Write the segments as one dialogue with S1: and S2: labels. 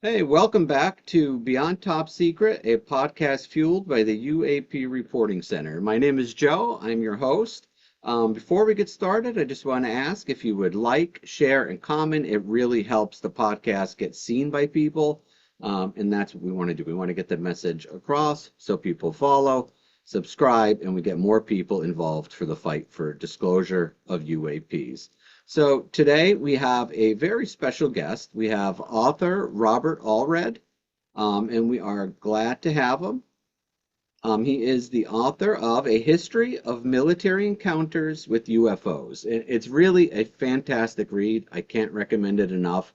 S1: Hey, welcome back to Beyond Top Secret, a podcast fueled by the UAP Reporting Center. My name is Joe. I'm your host. Before we get started, I just want to ask if you would like, share, and comment. It really helps the podcast get seen by people. And that's what we want to do. We want to get the message across so people follow, subscribe, and we get more people involved for the fight for disclosure of UAPs. So today we have a very special guest. We have author Robert Allred, and we are glad to have him. He is the author of A History of Military Encounters with UFOs. It's really a fantastic read. I can't recommend it enough.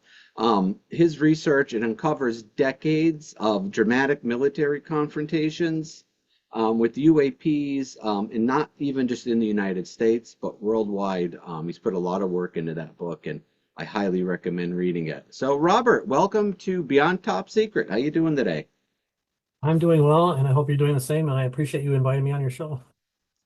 S1: His research, it uncovers decades of dramatic military confrontations with UAPs, and not even just in the United States, but worldwide. He's put a lot of work into that book, and I highly recommend reading it. So, Robert, welcome to Beyond Top Secret. How you doing today?
S2: I'm doing well, and I hope you're doing the same. And I appreciate you inviting me on your show.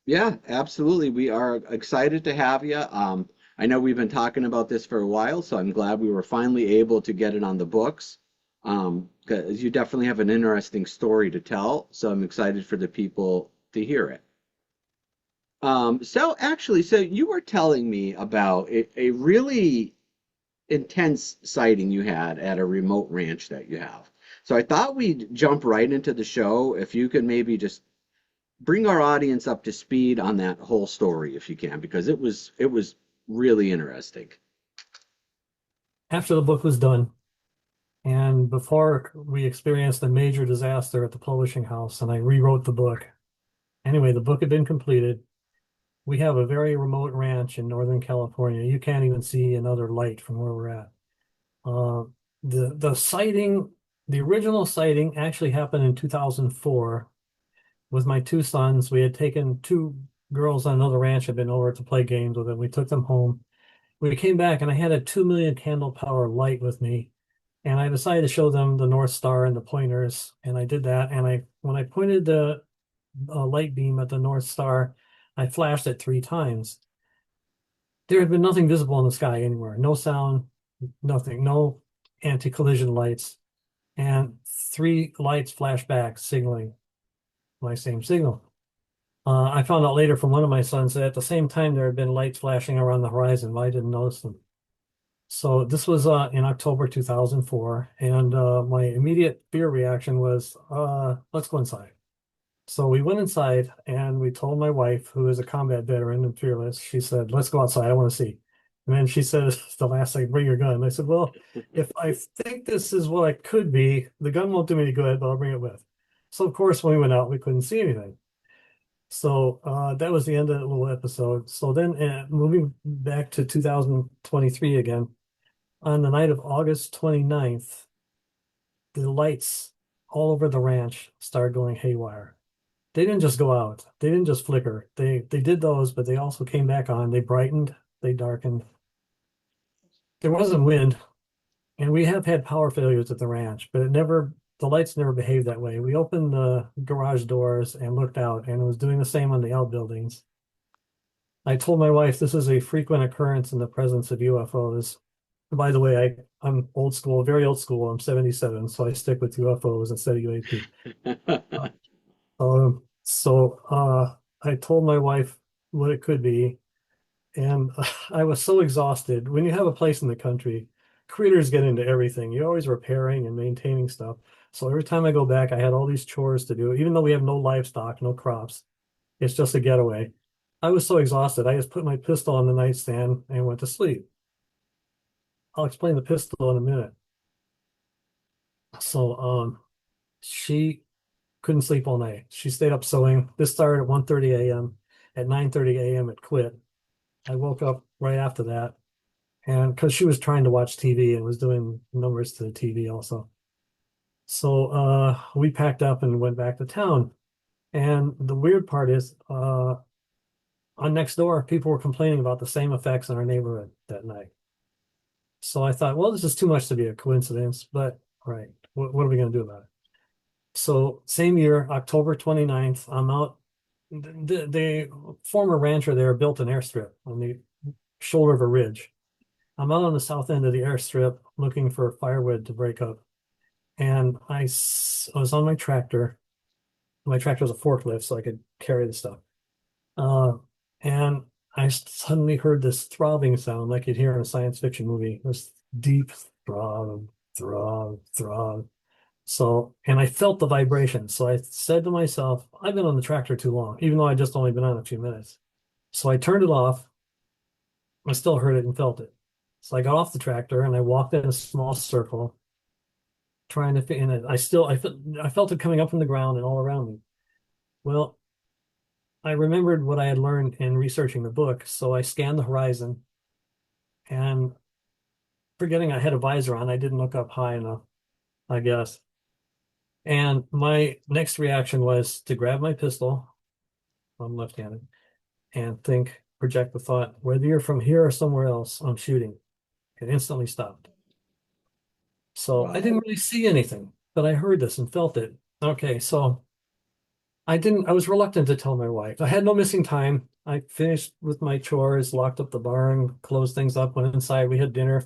S1: Yeah, absolutely. We are excited to have you. I know we've been talking about this for a while, so I'm glad we were finally able to get it on the books. 'Cause you definitely have an interesting story to tell, so I'm excited for the people to hear it. So you were telling me about a really intense sighting you had at a remote ranch that you have. So I thought we'd jump right into the show. If you could maybe just bring our audience up to speed on that whole story, if you can, because it was really interesting.
S2: After the book was done, and before we experienced a major disaster at the publishing house, and I rewrote the book. Anyway, the book had been completed. We have a very remote ranch in Northern California. You can't even see another light from where we're at. Uh, the sighting, the original sighting actually happened in 2004 with my two sons. We had taken two girls on another ranch, had been over to play games with them. We took them home. We came back and I had a 2 million candle power light with me. And I decided to show them the North Star and the pointers. And I did that. And when I pointed the light beam at the North Star, I flashed it 3 times. There had been nothing visible in the sky anywhere. No sound, nothing, no anti-collision lights. And 3 lights flashed back, signaling my same signal. I found out later from one of my sons that at the same time there had been lights flashing around the horizon, but I didn't notice them. So this was in October 2004, and my immediate fear reaction was, let's go inside. So we went inside and we told my wife, who is a combat veteran and fearless, she said, let's go outside, I want to see. And then she said, the last thing, bring your gun. And I said, well, if I think this is what it could be, the gun won't do me any good, but I'll bring it with. So of course, when we went out, we couldn't see anything. So that was the end of that little episode. So then moving back to 2023 again, on the night of August 29th, the lights all over the ranch started going haywire. They didn't just go out. They didn't just flicker. They did those, but they also came back on. They brightened, they darkened. There wasn't wind, and we have had power failures at the ranch, but the lights never behaved that way. We opened the garage doors and looked out, and it was doing the same on the outbuildings. I told my wife this is a frequent occurrence in the presence of UFOs. By the way, I'm old school, very old school. I'm 77, so I stick with UFOs instead of UAP. Uh, I told my wife what it could be, and I was so exhausted. When you have a place in the country, critters get into everything. You're always repairing and maintaining stuff. So every time I go back, I had all these chores to do, even though we have no livestock, no crops. It's just a getaway. I was so exhausted. I just put my pistol on the nightstand and went to sleep. I'll explain the pistol in a minute. So she couldn't sleep all night. She stayed up sewing. This started at 1:30 a.m. At 9:30 a.m. it quit. I woke up right after that, and because she was trying to watch TV and was doing numbers to the TV also. So we packed up and went back to town. And the weird part is on next door, people were complaining about the same effects in our neighborhood that night. So I thought, well, this is too much to be a coincidence, but all right, what are we going to do about it? So same year, October 29th, I'm out. The former rancher there built an airstrip on the shoulder of a ridge. I'm out on the south end of the airstrip looking for firewood to break up. and I was on my tractor. My tractor was a forklift, so I could carry the stuff. Uh, and I suddenly heard this throbbing sound like you'd hear in a science fiction movie, this deep throb, throb, throb. So, and I felt the vibration. So I said to myself, I've been on the tractor too long, even though I just only been on a few minutes. So I turned it off. I still heard it and felt it. So I got off the tractor and I walked in a small circle, trying to fit in it. I felt it coming up from the ground and all around me. Well, I remembered what I had learned in researching the book, so I scanned the horizon and forgetting I had a visor on, I didn't look up high enough, I guess. And my next reaction was to grab my pistol, I'm left-handed, and project the thought, whether you're from here or somewhere else, I'm shooting. It instantly stopped. So I
S1: Wow.
S2: didn't really see anything, but I heard this and felt it. Okay, so I was reluctant to tell my wife. I had no missing time. I finished with my chores, locked up the barn, closed things up, went inside. We had dinner.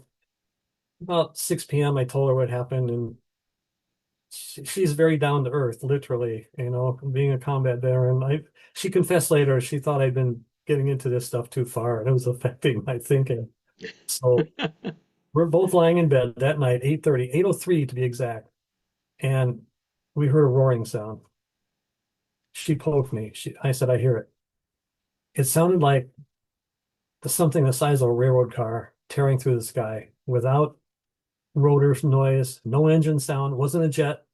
S2: About 6 p.m., I told her what happened, and she's very down to earth, literally, being a combat veteran. She confessed later she thought I'd been getting into this stuff too far, and it was affecting my thinking. So we're both lying in bed that night, 8:30, 8:03 to be exact, and we heard a roaring sound. She poked me. I said, I hear it. It sounded like something the size of a railroad car tearing through the sky without rotor noise, no engine sound, wasn't a jet.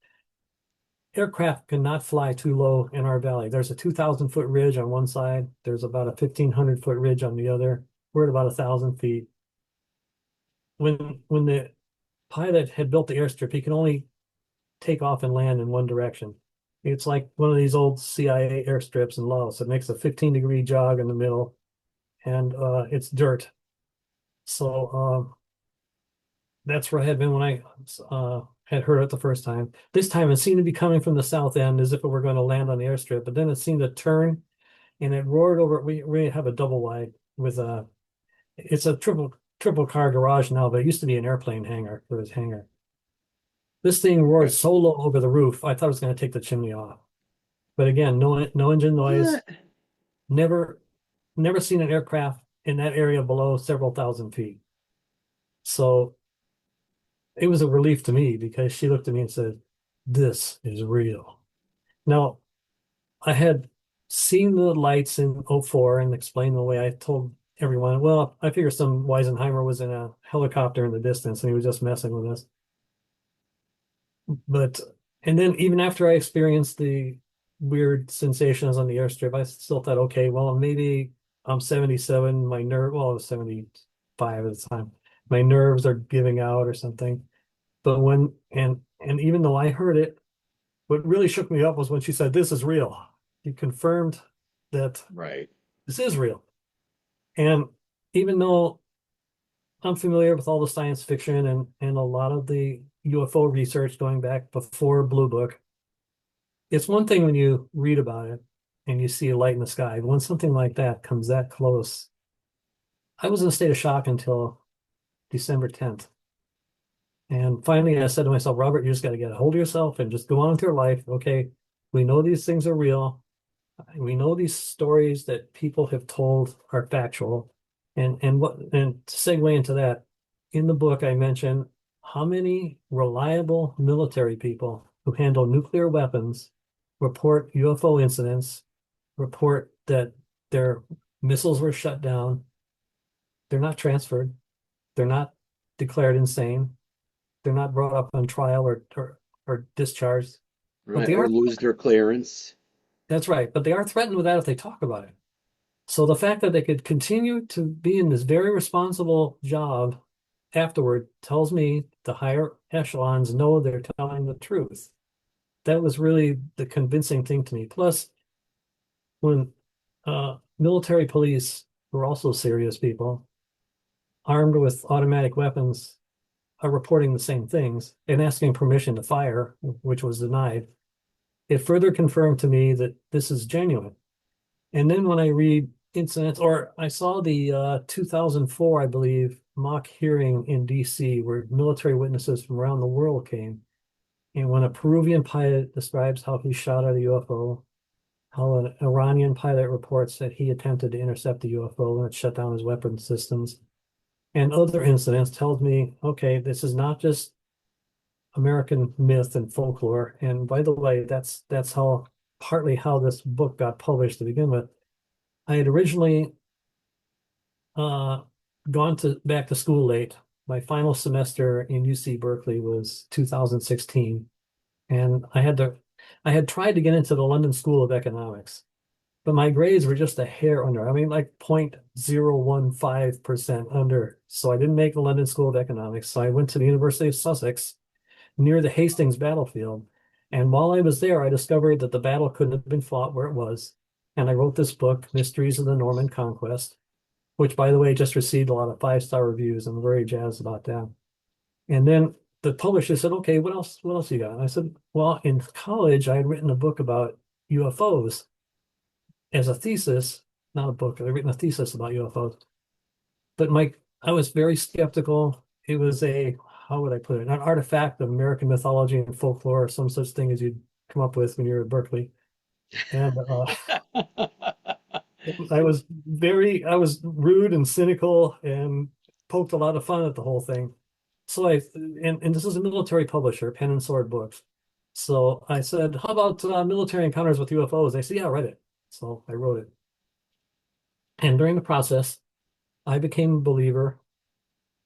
S2: Aircraft cannot fly too low in our valley. There's a 2,000-foot ridge on one side. There's about a 1,500-foot ridge on the other. We're at about 1,000 feet. When the pilot had built the airstrip, he can only take off and land in one direction. It's like one of these old CIA airstrips in Laos. It makes a 15-degree jog in the middle, and it's dirt. So that's where I had been when I had heard it the first time. This time it seemed to be coming from the south end as if it were going to land on the airstrip, but then it seemed to turn and it roared over. We have a double wide with it's a triple car garage now, but it used to be an airplane hangar for his hangar. This thing roared
S1: Okay.
S2: so low over the roof, I thought it was going to take the chimney off. But again, no engine noise.
S1: What?
S2: Never never seen an aircraft in that area below several thousand feet. So it was a relief to me because she looked at me and said, "This is real." Now, I had seen the lights in '04 and explained the way I told everyone, well, I figure some Weisenheimer was in a helicopter in the distance and he was just messing with us. But, and then even after I experienced the weird sensations on the airstrip, I still thought, okay, well, maybe I'm 77, well, I was 75 at the time. My nerves are giving out or something. But and even though I heard it, what really shook me up was when she said, "This is real." She confirmed that
S1: Right.
S2: this is real. And even though I'm familiar with all the science fiction and a lot of the UFO research going back before Blue Book, it's one thing when you read about it and you see a light in the sky. But when something like that comes that close, I was in a state of shock until December 10th. And finally, I said to myself, Robert, you just got to get a hold of yourself and just go on with your life. Okay, we know these things are real. We know these stories that people have told are factual. And to segue into that, in the book, I mention how many reliable military people who handle nuclear weapons report UFO incidents, report that their missiles were shut down. They're not transferred. They're not declared insane. They're not brought up on trial or discharged, but
S1: Right.
S2: they
S1: Or
S2: are.
S1: lose their clearance.
S2: That's right. But they are threatened with that if they talk about it. So the fact that they could continue to be in this very responsible job afterward tells me the higher echelons know they're telling the truth. That was really the convincing thing to me. Plus, when military police, who are also serious people, armed with automatic weapons, are reporting the same things and asking permission to fire, which was denied, it further confirmed to me that this is genuine. And then when I read incidents, or I saw the 2004, I believe, mock hearing in DC where military witnesses from around the world came. And when a Peruvian pilot describes how he shot at a UFO, how an Iranian pilot reports that he attempted to intercept the UFO and it shut down his weapon systems, and other incidents, tells me, okay, this is not just American myth and folklore. And by the way, that's how partly how this book got published to begin with. I had originally uh, gone to back to school late. My final semester in UC Berkeley was 2016, and I had tried to get into the London School of Economics, but my grades were just a hair under. I mean, like 0.015% under. So I didn't make the London School of Economics. So I went to the University of Sussex near the Hastings battlefield. And while I was there, I discovered that the battle couldn't have been fought where it was. And I wrote this book, Mysteries of the Norman Conquest, which, by the way, just received a lot of five-star reviews. I'm very jazzed about that. And then the publisher said, okay, what else? What else you got? And I said, well, in college, I had written a book about UFOs as a thesis, not a book. I'd written a thesis about UFOs. But Mike, I was very skeptical. It was a, how would I put it, an artifact of American mythology and folklore, or some such thing as you'd come up with when you're at Berkeley. And I was rude and cynical and poked a lot of fun at the whole thing. So and this is a military publisher, Pen and Sword Books. So I said, how about military encounters with UFOs? They said, yeah, write it. So I wrote it. And during the process, I became a believer.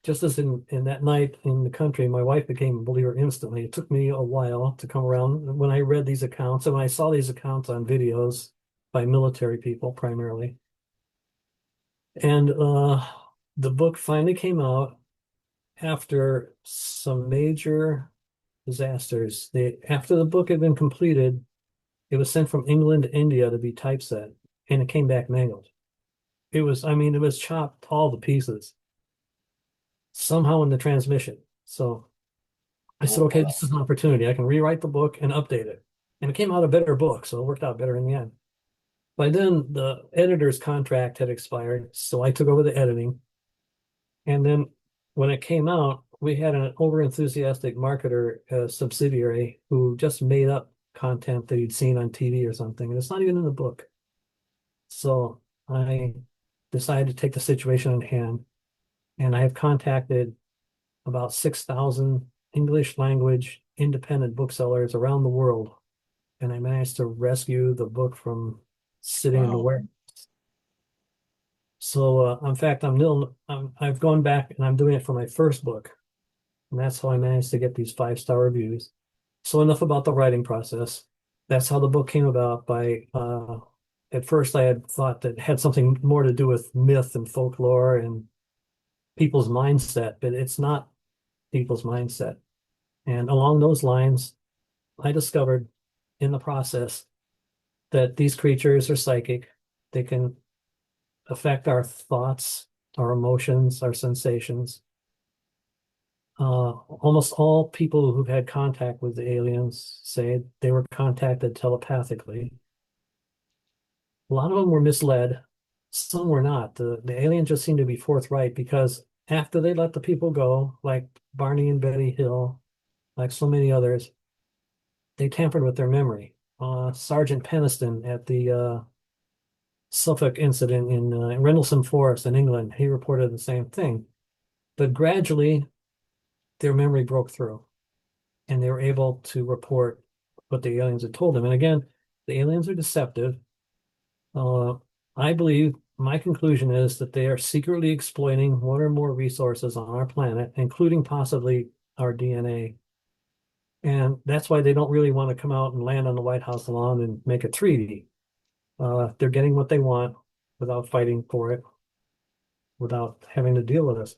S2: Just as in that night in the country, my wife became a believer instantly. It took me a while to come around when I read these accounts and when I saw these accounts on videos by military people primarily. And the book finally came out after some major disasters. After the book had been completed, it was sent from England to India to be typeset, and it came back mangled. I mean, it was chopped all to pieces somehow in the transmission. So I said,
S1: Oh,
S2: okay,
S1: wow.
S2: this is an opportunity. I can rewrite the book and update it. And it came out a better book, so it worked out better in the end. By then, the editor's contract had expired, so I took over the editing. And then when it came out, we had an overenthusiastic marketer, subsidiary, who just made up content that he'd seen on TV or something, and it's not even in the book. So I decided to take the situation in hand, and I have contacted about 6,000 English language independent booksellers around the world, and I managed to rescue the book from sitting in the
S1: Wow.
S2: warehouse. So, in fact, I've gone back and I'm doing it for my first book, and that's how I managed to get these five-star reviews. So enough about the writing process. That's how the book came about. At first, I had thought that it had something more to do with myth and folklore and people's mindset, but it's not people's mindset. And along those lines, I discovered in the process that these creatures are psychic. They can affect our thoughts, our emotions, our sensations. Almost all people who've had contact with the aliens say they were contacted telepathically. A lot of them were misled. Some were not. The aliens just seemed to be forthright because after they let the people go, like Barney and Betty Hill, like so many others, they tampered with their memory. Sergeant Peniston at the Suffolk incident in Rendlesham Forest in England, he reported the same thing. But gradually, their memory broke through and they were able to report what the aliens had told them. And again, the aliens are deceptive. Uh, I believe my conclusion is that they are secretly exploiting one or more resources on our planet, including possibly our DNA. And that's why they don't really want to come out and land on the White House lawn and make a treaty. They're getting what they want without fighting for it, without having to deal with us.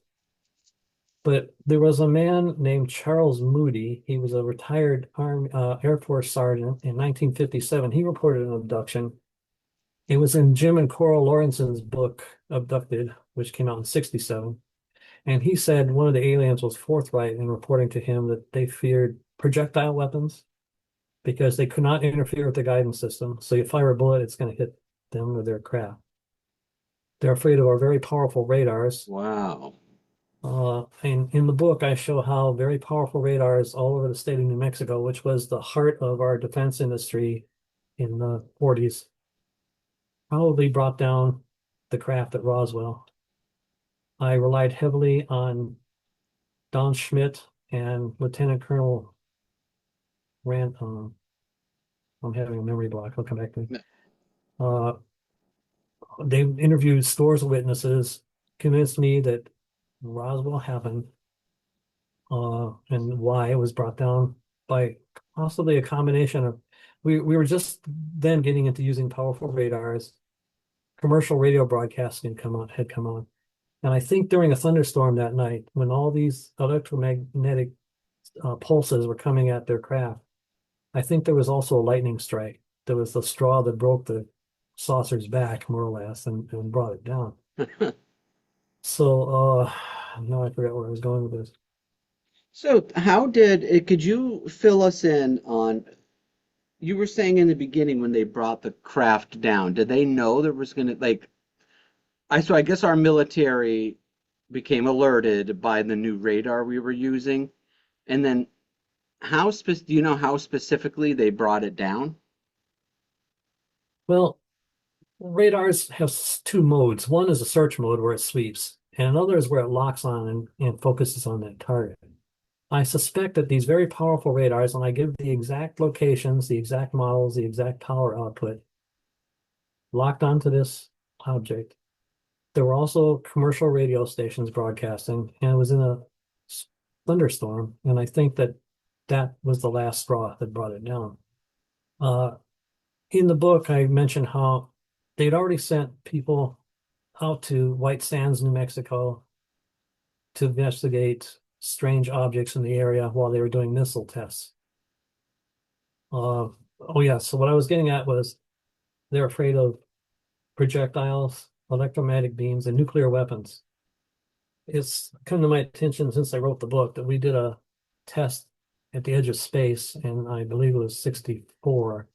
S2: But there was a man named Charles Moody. He was a retired Air Force sergeant in 1957. He reported an abduction. It was in Jim and Coral Lawrence's book, Abducted, which came out in 67. And he said one of the aliens was forthright in reporting to him that they feared projectile weapons because they could not interfere with the guidance system. So you fire a bullet, it's going to hit them or their craft. They're afraid of our very powerful radars.
S1: Wow.
S2: And in the book, I show how very powerful radars all over the state of New Mexico, which was the heart of our defense industry in the 40s, probably brought down the craft at Roswell. I relied heavily on Don Schmidt and Lieutenant Colonel Rand. I'm having a memory block. I'll come back to me. Uh, they interviewed scores of witnesses, convinced me that Roswell happened, and why it was brought down by possibly a combination of we were just then getting into using powerful radars. Commercial radio broadcasting had come on. And I think during a thunderstorm that night, when all these electromagnetic pulses were coming at their craft, I think there was also a lightning strike. There was the straw that broke the saucer's back, more or less, and brought it down. So, now I forgot where I was going with this.
S1: So, how did it, could you fill us in on, you were saying in the beginning when they brought the craft down, did they know there was going to, like, I guess our military became alerted by the new radar we were using. And then do you know how specifically they brought it down?
S2: Well, radars have two modes. One is a search mode where it sweeps, and another is where it locks on and focuses on that target. I suspect that these very powerful radars, and I give the exact locations, the exact models, the exact power output, locked onto this object. There were also commercial radio stations broadcasting, and it was in a thunderstorm, and I think that that was the last straw that brought it down. Uh, in the book, I mentioned how they'd already sent people out to White Sands, New Mexico, to investigate strange objects in the area while they were doing missile tests. Oh yeah, so what I was getting at was they're afraid of projectiles, electromagnetic beams, and nuclear weapons. It's come to my attention since I wrote the book that we did a test at the edge of space, and I believe it was 64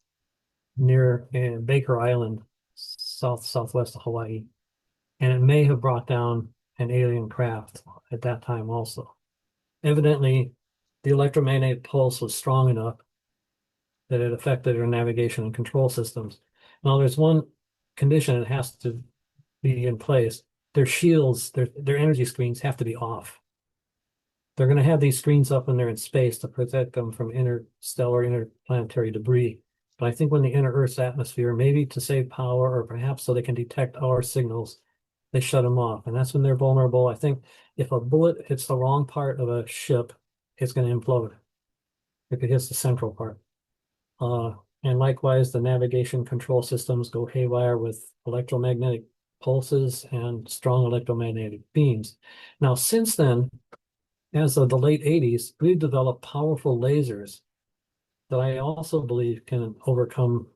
S2: near Baker Island, southwest of Hawaii. And it may have brought down an alien craft at that time also. Evidently, the electromagnetic pulse was strong enough that it affected our navigation and control systems. Now, there's one condition that has to be in place. Their shields, their energy screens have to be off. They're going to have these screens up when they're in space to protect them from interstellar, interplanetary debris. But I think when they enter Earth's atmosphere, maybe to save power or perhaps so they can detect our signals, they shut them off. And that's when they're vulnerable. I think if a bullet hits the wrong part of a ship, it's going to implode if it hits the central part. And likewise, the navigation control systems go haywire with electromagnetic pulses and strong electromagnetic beams. Now, since then, as of the late 80s, we've developed powerful lasers that I also believe can overcome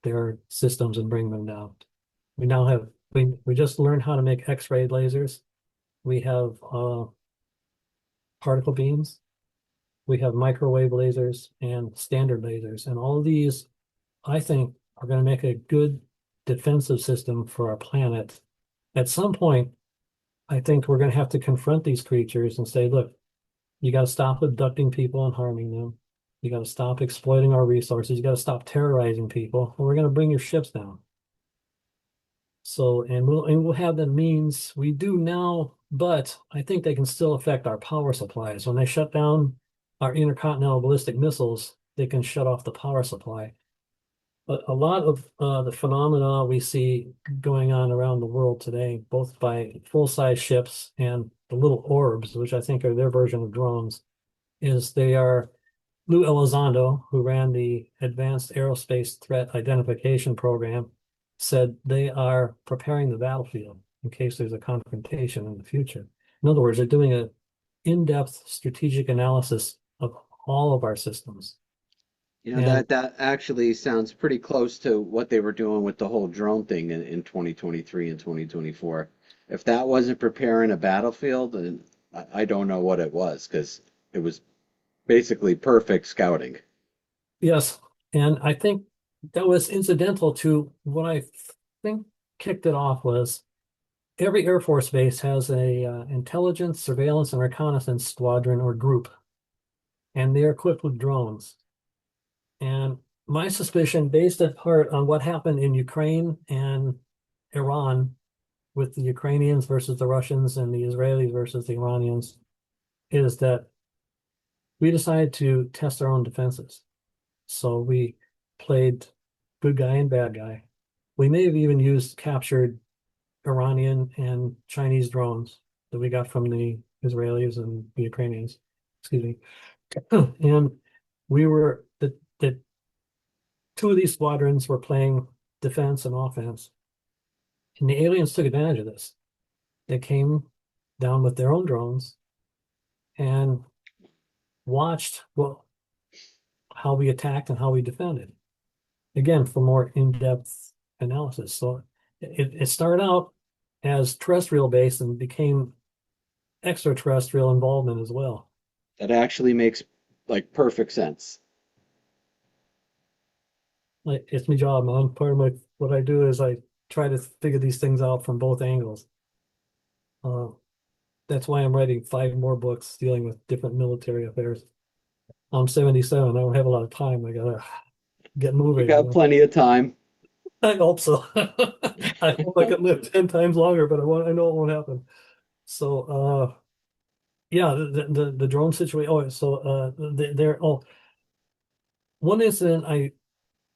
S2: their systems and bring them down. We now have, we just learned how to make X-ray lasers. We have particle beams. We have microwave lasers and standard lasers. And all of these, I think, are going to make a good defensive system for our planet. At some point, I think we're going to have to confront these creatures and say, look, you got to stop abducting people and harming them. You got to stop exploiting our resources. You got to stop terrorizing people, or we're going to bring your ships down. So, and we'll have the means we do now, but I think they can still affect our power supplies. When they shut down our intercontinental ballistic missiles, they can shut off the power supply. But a lot of the phenomena we see going on around the world today, both by full-size ships and the little orbs, which I think are their version of drones, is they are Lou Elizondo, who ran the Advanced Aerospace Threat Identification Program, said they are preparing the battlefield in case there's a confrontation in the future. In other words, they're doing an in-depth strategic analysis of all of our systems.
S1: You know,
S2: And
S1: that actually sounds pretty close to what they were doing with the whole drone thing in 2023 and 2024. If that wasn't preparing a battlefield, then I don't know what it was, because it was basically perfect scouting.
S2: yes, and I think that was incidental to what I think kicked it off was every Air Force base has a intelligence, surveillance, and reconnaissance squadron or group, and they're equipped with drones. And my suspicion, based in part on what happened in Ukraine and Iran with the Ukrainians versus the Russians and the Israelis versus the Iranians, is that we decided to test our own defenses. So we played good guy and bad guy. We may have even used captured Iranian and Chinese drones that we got from the Israelis and the Ukrainians. Excuse me. And we were the two of these squadrons were playing defense and offense. And the aliens took advantage of this. They came down with their own drones and watched how we attacked and how we defended. Again, for more in-depth analysis. So it started out as terrestrial based and became extraterrestrial involvement as well.
S1: That actually makes like perfect sense.
S2: Like, it's my job, man. Part of what I do is I try to figure these things out from both angles. Uh, that's why I'm writing 5 more books dealing with different military affairs. I'm 77. I don't have a lot of time. I gotta get
S1: You
S2: moving,
S1: got plenty of time.
S2: I hope so. I hope I can live 10 times longer, but I know it won't happen. So yeah, the drone situation. Oh, so one incident I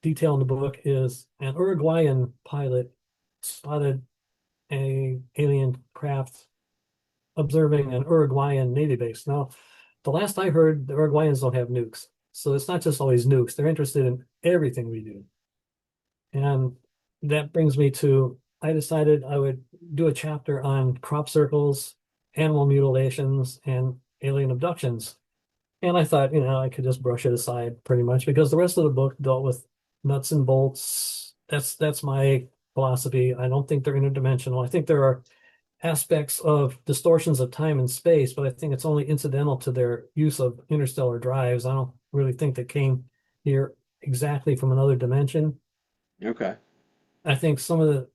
S2: detail in the book is an Uruguayan pilot spotted a alien craft observing an Uruguayan Navy base. Now, the last I heard, the Uruguayans don't have nukes. So it's not just always nukes. They're interested in everything we do. And that brings me to, I decided I would do a chapter on crop circles, animal mutilations, and alien abductions. And I thought, I could just brush it aside pretty much because the rest of the book dealt with nuts and bolts. That's my philosophy. I don't think they're interdimensional. I think there are aspects of distortions of time and space, but I think it's only incidental to their use of interstellar drives. I don't really think they came here exactly from another dimension.
S1: Okay.
S2: I think some of the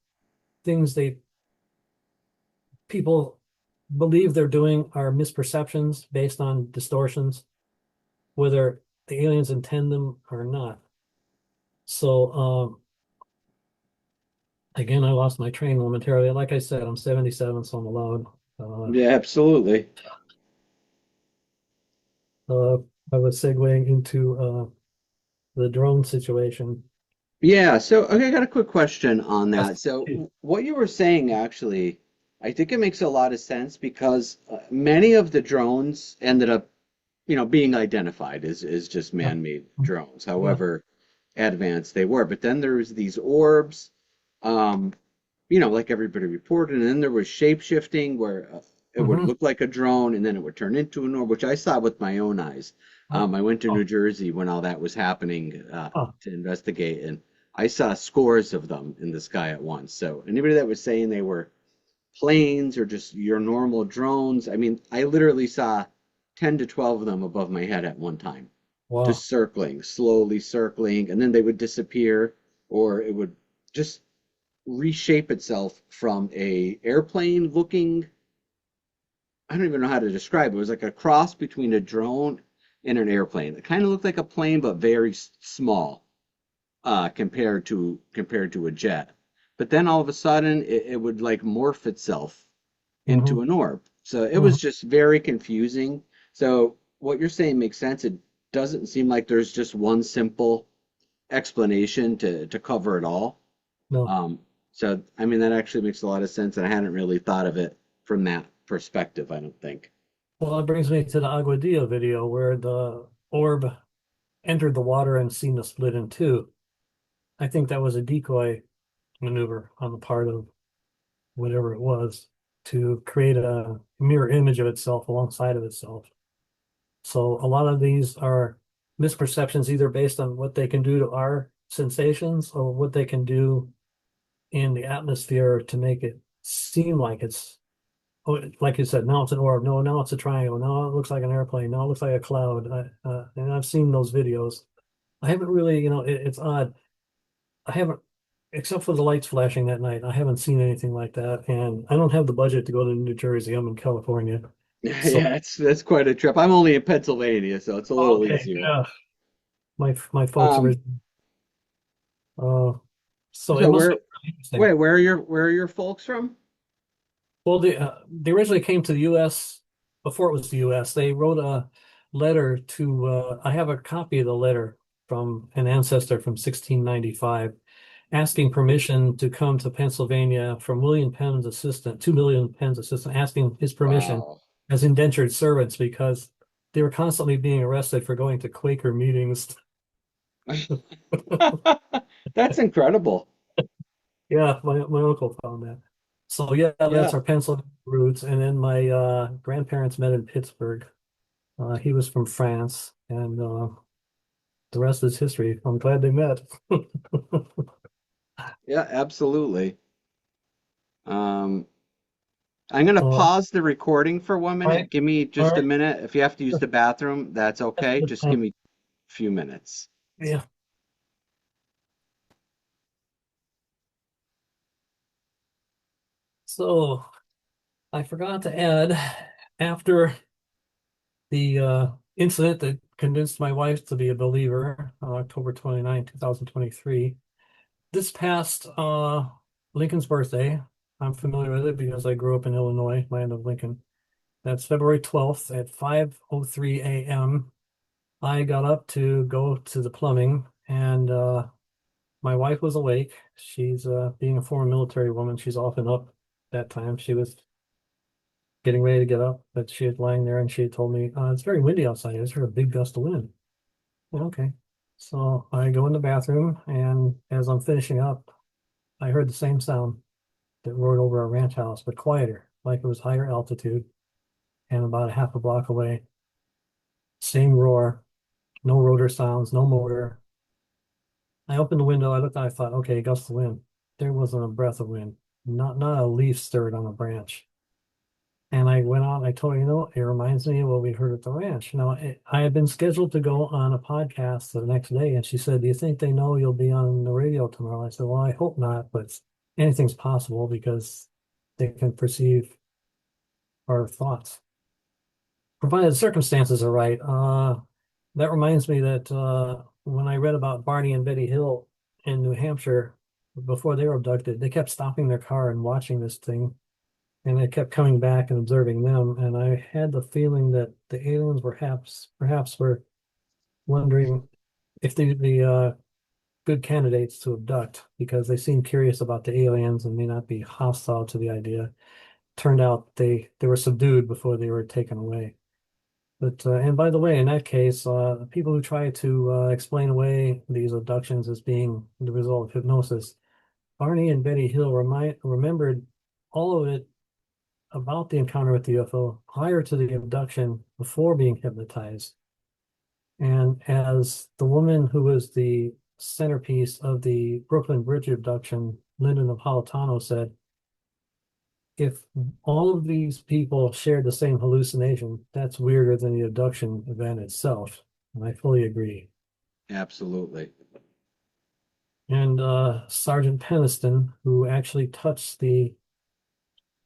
S2: things people believe they're doing are misperceptions based on distortions, whether the aliens intend them or not. So again, I lost my train momentarily. Like I said, I'm 77, so I'm allowed.
S1: Yeah, absolutely.
S2: Uh, I was segueing into the drone situation.
S1: Yeah, so okay, I got a quick question on
S2: Yes.
S1: that. So what you were saying actually, I think it makes a lot of sense because many of the drones ended up, being identified as just
S2: Yeah.
S1: man-made drones,
S2: Yeah.
S1: however advanced they were. But then there was these orbs, um, like everybody reported, and then there was shape-shifting where it would
S2: Hmm.
S1: look like a drone and then it would turn into an orb, which I saw with my own eyes. I went to New
S2: Oh,
S1: Jersey when all that was happening
S2: oh,
S1: to investigate, and I saw scores of them in the sky at once. So anybody that was saying they were planes or just your normal drones, I mean, I literally saw 10 to 12 of them above my head at one time,
S2: wow.
S1: just circling, slowly circling, and then they would disappear or it would just reshape itself from a airplane looking, I don't even know how to describe it. It was like a cross between a drone and an airplane. It kind of looked like a plane, but very small compared to a jet. But then all of a sudden, it would like morph itself into
S2: Hmm.
S1: an orb. So it
S2: Hmm.
S1: was just very confusing. So what you're saying makes sense. It doesn't seem like there's just one simple explanation to cover it all.
S2: No.
S1: Um, so I mean that actually makes a lot of sense, and I hadn't really thought of it from that perspective, I don't think.
S2: Well, that brings me to the Aguadilla video where the orb entered the water and seemed to split in two. I think that was a decoy maneuver on the part of whatever it was to create a mirror image of itself alongside of itself. So a lot of these are misperceptions either based on what they can do to our sensations or what they can do in the atmosphere to make it seem like it's, oh, like you said, now it's an orb. No, now it's a triangle. Now it looks like an airplane. Now it looks like a cloud. And I've seen those videos. I haven't really, it's odd. I haven't. except for the lights flashing that night, I haven't seen anything like that, and I don't have the budget to go to New Jersey. I'm in California.
S1: Yeah,
S2: So,
S1: that's quite a trip. I'm only in Pennsylvania, so it's a little
S2: okay,
S1: easier.
S2: yeah, my folks
S1: Um,
S2: originally. Uh, so it
S1: so
S2: must be
S1: where,
S2: really interesting.
S1: wait, where are your folks from?
S2: Well, they originally came to the U.S. before it was the U.S. They wrote a letter to. I have a copy of the letter from an ancestor from 1695, asking permission to come to Pennsylvania from William Penn's assistant, 2 Million Penn's assistant, asking his permission
S1: Wow.
S2: as indentured servants because they were constantly being arrested for going to Quaker meetings.
S1: That's incredible.
S2: Yeah, my uncle found that. So yeah, that's
S1: Yeah.
S2: our Pennsylvania roots. And then my grandparents met in Pittsburgh. He was from France, and the rest is history. I'm glad they met.
S1: Yeah, absolutely. Um, I'm gonna
S2: So,
S1: pause the recording for one
S2: all right,
S1: minute. Give me
S2: all
S1: just a
S2: right.
S1: minute. If you have to use the bathroom, that's
S2: That's
S1: okay.
S2: good.
S1: Just give me a few minutes.
S2: Yeah. So I forgot to add, after the incident that convinced my wife to be a believer on October 29, 2023, this past Lincoln's birthday, I'm familiar with it because I grew up in Illinois, land of Lincoln. That's February 12th at 5:03 a.m. I got up to go to the plumbing, and my wife was awake. She's being a former military woman. She's often up that time. She was getting ready to get up, but she had lying there and she had told me, it's very windy outside. Is there a big gust of wind? Well, okay. So I go in the bathroom, and as I'm finishing up, I heard the same sound that roared over our ranch house, but quieter, like it was higher altitude and about a half a block away. Same roar, no rotor sounds, no motor. I opened the window, I looked out, I thought, okay, gust of wind. There wasn't a breath of wind, not a leaf stirred on a branch. And I went out and I told her, it reminds me of what we heard at the ranch. I had been scheduled to go on a podcast the next day, and she said, "Do you think they know you'll be on the radio tomorrow?" I said, "Well, I hope not, but anything's possible because they can perceive our thoughts, provided the circumstances are right." That reminds me that when I read about Barney and Betty Hill in New Hampshire before they were abducted, they kept stopping their car and watching this thing, and I kept coming back and observing them, and I had the feeling that the aliens perhaps were wondering if they'd be good candidates to abduct because they seemed curious about the aliens and may not be hostile to the idea. Turned out they were subdued before they were taken away. But and by the way, in that case, people who try to explain away these abductions as being the result of hypnosis, Barney and Betty Hill remembered all of it about the encounter with the UFO prior to the abduction, before being hypnotized. And as the woman who was the centerpiece of the Brooklyn Bridge abduction, Lyndon Napolitano, said, if all of these people shared the same hallucination, that's weirder than the abduction event itself. And I fully agree.
S1: Absolutely.
S2: And Sergeant Peniston, who actually touched the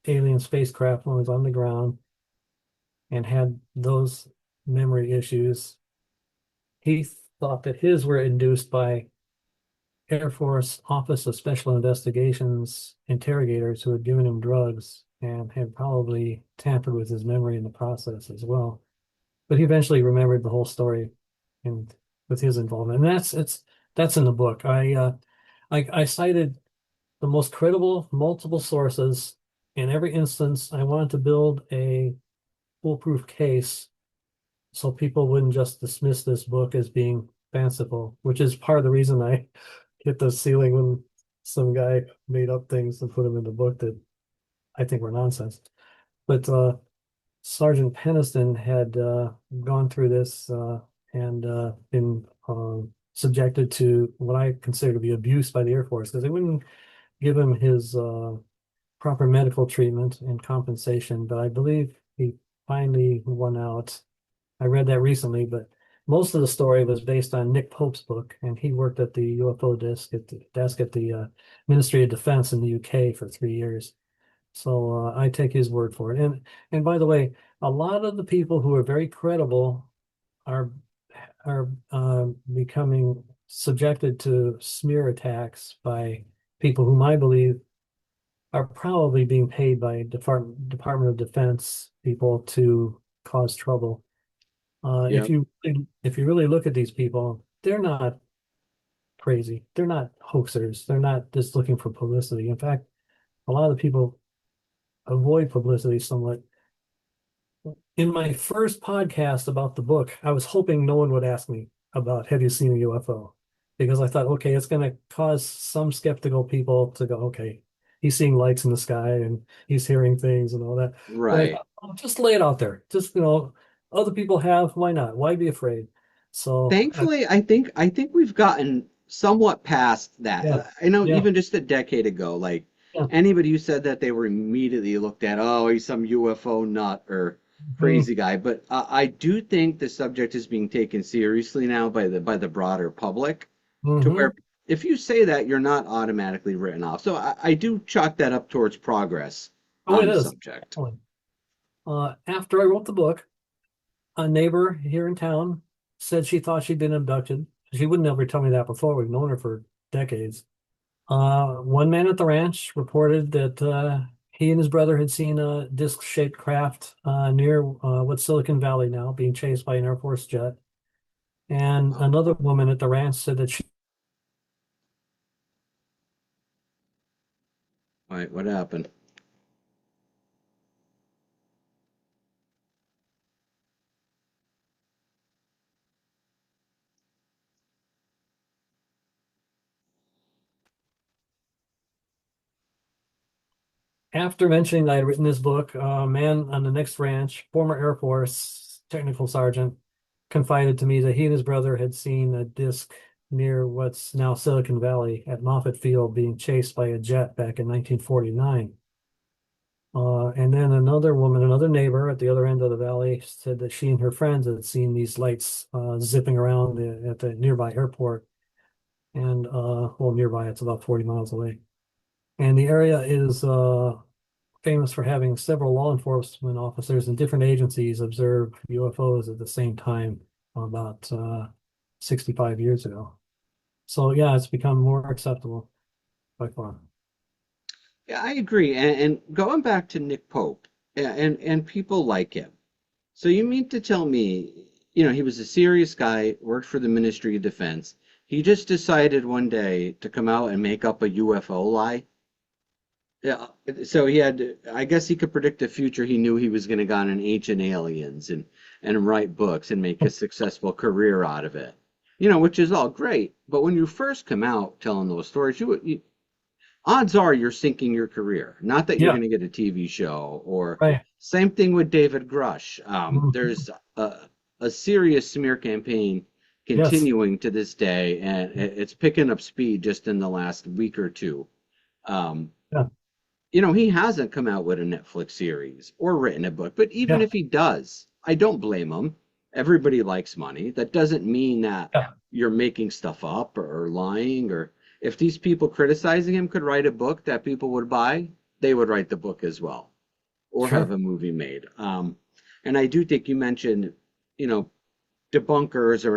S2: alien spacecraft when it was on the ground and had those memory issues, he thought that his were induced by Air Force Office of Special Investigations interrogators who had given him drugs and had probably tampered with his memory in the process as well. But he eventually remembered the whole story and with his involvement. And that's in the book. I cited the most credible multiple sources in every instance. I wanted to build a foolproof case so people wouldn't just dismiss this book as being fanciful, which is part of the reason I hit the ceiling when some guy made up things and put them in the book that I think were nonsense. But Sergeant Peniston had gone through this and been subjected to what I consider to be abuse by the Air Force because they wouldn't give him his proper medical treatment and compensation. But I believe he finally won out. I read that recently, but Most of the story was based on Nick Pope's book, and he worked at the UFO desk at the Ministry of Defense in the UK for 3 years. So I take his word for it. And by the way, a lot of the people who are very credible are becoming subjected to smear attacks by people whom I believe are probably being paid by Department of Defense people to cause trouble.
S1: Yep.
S2: If you really look at these people, they're not crazy. They're not hoaxers. They're not just looking for publicity. In fact, a lot of people avoid publicity somewhat. In my first podcast about the book, I was hoping no one would ask me about have you seen a UFO? Because I thought, okay, it's going to cause some skeptical people to go, okay, he's seeing lights in the sky and he's hearing things and all that. But I
S1: Right.
S2: thought, oh, just lay it out there. Just, other people have, why not? Why be afraid? So,
S1: Thankfully, I think we've gotten somewhat past that.
S2: yeah,
S1: I know
S2: yeah,
S1: even just a decade ago, like
S2: yeah.
S1: anybody who said that they were immediately looked at, oh, he's some UFO nut or
S2: Hmm.
S1: crazy guy. But I do think the subject is being taken seriously now by the broader public, to
S2: Hmm.
S1: where if you say that, you're not automatically written off. So I do chalk that up towards progress
S2: Oh,
S1: on
S2: it
S1: the
S2: is.
S1: subject.
S2: After I wrote the book, a neighbor here in town said she thought she'd been abducted. She wouldn't ever tell me that before. We've known her for decades. One man at the ranch reported that he and his brother had seen a disc-shaped craft near what's Silicon Valley now, being chased by an Air Force jet. And
S1: Oh,
S2: another woman at the ranch said that she
S1: wait, what happened?
S2: after mentioning that I had written this book, a man on the next ranch, former Air Force technical sergeant, confided to me that he and his brother had seen a disc near what's now Silicon Valley at Moffett Field being chased by a jet back in 1949. And then another woman, another neighbor at the other end of the valley, said that she and her friends had seen these lights zipping around at the nearby airport. And well, nearby, it's about 40 miles away. And the area is famous for having several law enforcement officers in different agencies observe UFOs at the same time about 65 years ago. So yeah, it's become more acceptable by far.
S1: Yeah, I agree. And going back to Nick Pope and people like him. So you mean to tell me, he was a serious guy, worked for the Ministry of Defense. He just decided one day to come out and make up a UFO lie? Yeah, so I guess he could predict the future. He knew he was going to go on an ancient aliens and write books and make a successful career out of it. Which is all great. But when you first come out telling those stories, odds are you're sinking your career. Not that you're
S2: Yeah,
S1: going to get a TV show or
S2: right.
S1: same thing with David Grush.
S2: Mhm.
S1: There's a serious smear campaign
S2: Yes.
S1: continuing to this day, and it's picking up speed just in the last week or two. Um,
S2: Yeah.
S1: he hasn't come out with a Netflix series or written a book, but even
S2: Yeah.
S1: if he does, I don't blame him. Everybody likes money. That doesn't mean that
S2: Yeah.
S1: you're making stuff up or lying, or if these people criticizing him could write a book that people would buy, they would write the book as well or have
S2: Sure.
S1: a movie made. And I do think you mentioned, you know, debunkers or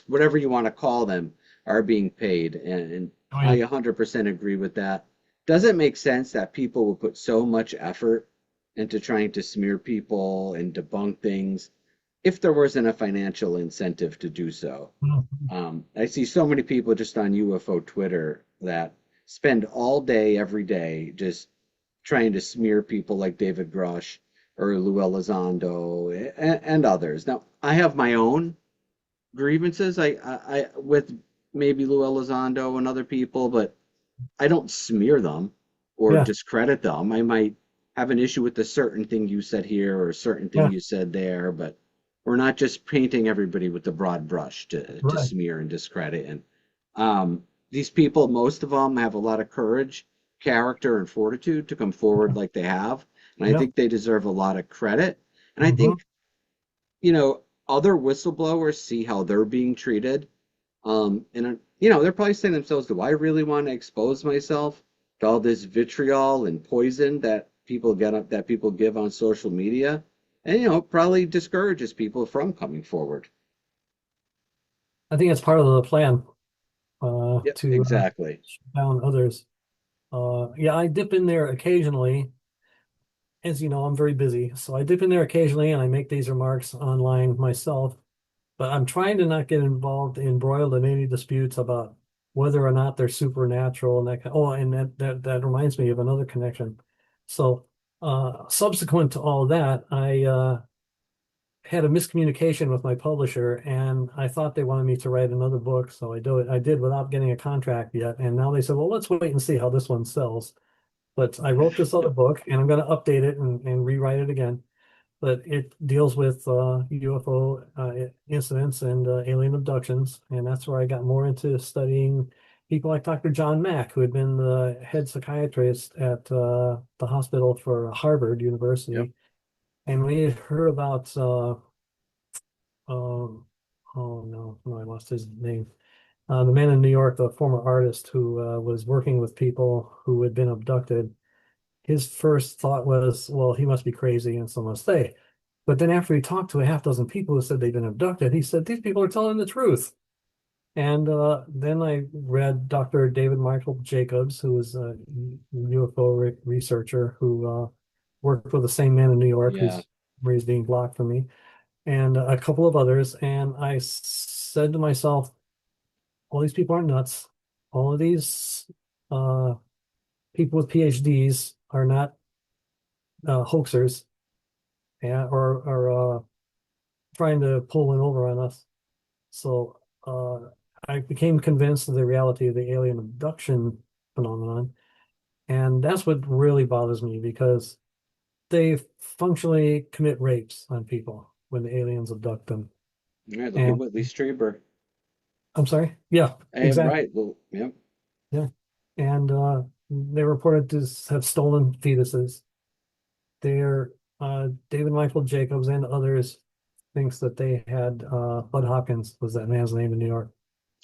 S1: whatever you want to call them are being paid, and
S2: Oh
S1: I
S2: yeah.
S1: 100% agree with that. Does it make sense that people will put so much effort into trying to smear people and debunk things if there wasn't a financial incentive to do so?
S2: Mhm.
S1: I see so many people just on UFO Twitter that spend all day, every day, just trying to smear people like David Grush or Lou Elizondo and others. Now, I have my own grievances with maybe Lou Elizondo and other people, but I don't smear them or
S2: Yeah.
S1: discredit them. I might have an issue with a certain thing you said here or a certain thing
S2: Yeah.
S1: you said there, but we're not just painting everybody with the broad brush to
S2: Right.
S1: smear and discredit. And these people, most of them, have a lot of courage, character, and fortitude to come forward
S2: Yeah.
S1: like they have, and I
S2: Yeah.
S1: think they deserve a lot of credit. And I
S2: Hmm.
S1: think, you know. other whistleblowers see how they're being treated, and they're probably saying to themselves, "Do I really want to expose myself to all this vitriol and poison that people give on social media?" And it probably discourages people from coming forward.
S2: I think it's part of the plan
S1: Yep,
S2: to
S1: exactly.
S2: shut down others. Yeah, I dip in there occasionally. As you know, I'm very busy, so I dip in there occasionally and I make these remarks online myself. But I'm trying to not get involved, embroiled in any disputes about whether or not they're supernatural and that. Oh, and that reminds me of another connection. So, subsequent to all that, I had a miscommunication with my publisher, and I thought they wanted me to write another book. So I do it. I did without getting a contract yet. And now they said, well, let's wait and see how this one sells. But I wrote this other book, and I'm going to update it and rewrite it again. But it deals with UFO incidents and alien abductions, and that's where I got more into studying people like Dr. John Mack, who had been the head psychiatrist at the hospital for Harvard
S1: Yep.
S2: University. And we had heard about, um, oh no, I lost his name. The man in New York, the former artist who was working with people who had been abducted. His first thought was, well, he must be crazy and so must they. But then after he talked to a half dozen people who said they'd been abducted, he said, these people are telling the truth. And then I read Dr. David Michael Jacobs, who was a UFO researcher who worked for the same man in New York
S1: Yeah.
S2: whose where he's being blocked from me, and a couple of others. And I said to myself, all these people are nuts. All of these uh, people with PhDs are not hoaxers or trying to pull one over on us. So I became convinced of the reality of the alien abduction phenomenon. And that's what really bothers me because they functionally commit rapes on people when the aliens abduct them.
S1: Yeah, look at
S2: And
S1: Whitley Strieber.
S2: I'm sorry. Yeah, exactly.
S1: Right. Well, yep.
S2: Yeah. And they reported to have stolen fetuses. They're David Michael Jacobs and others thinks that they had Bud Hopkins was that man's name in New York.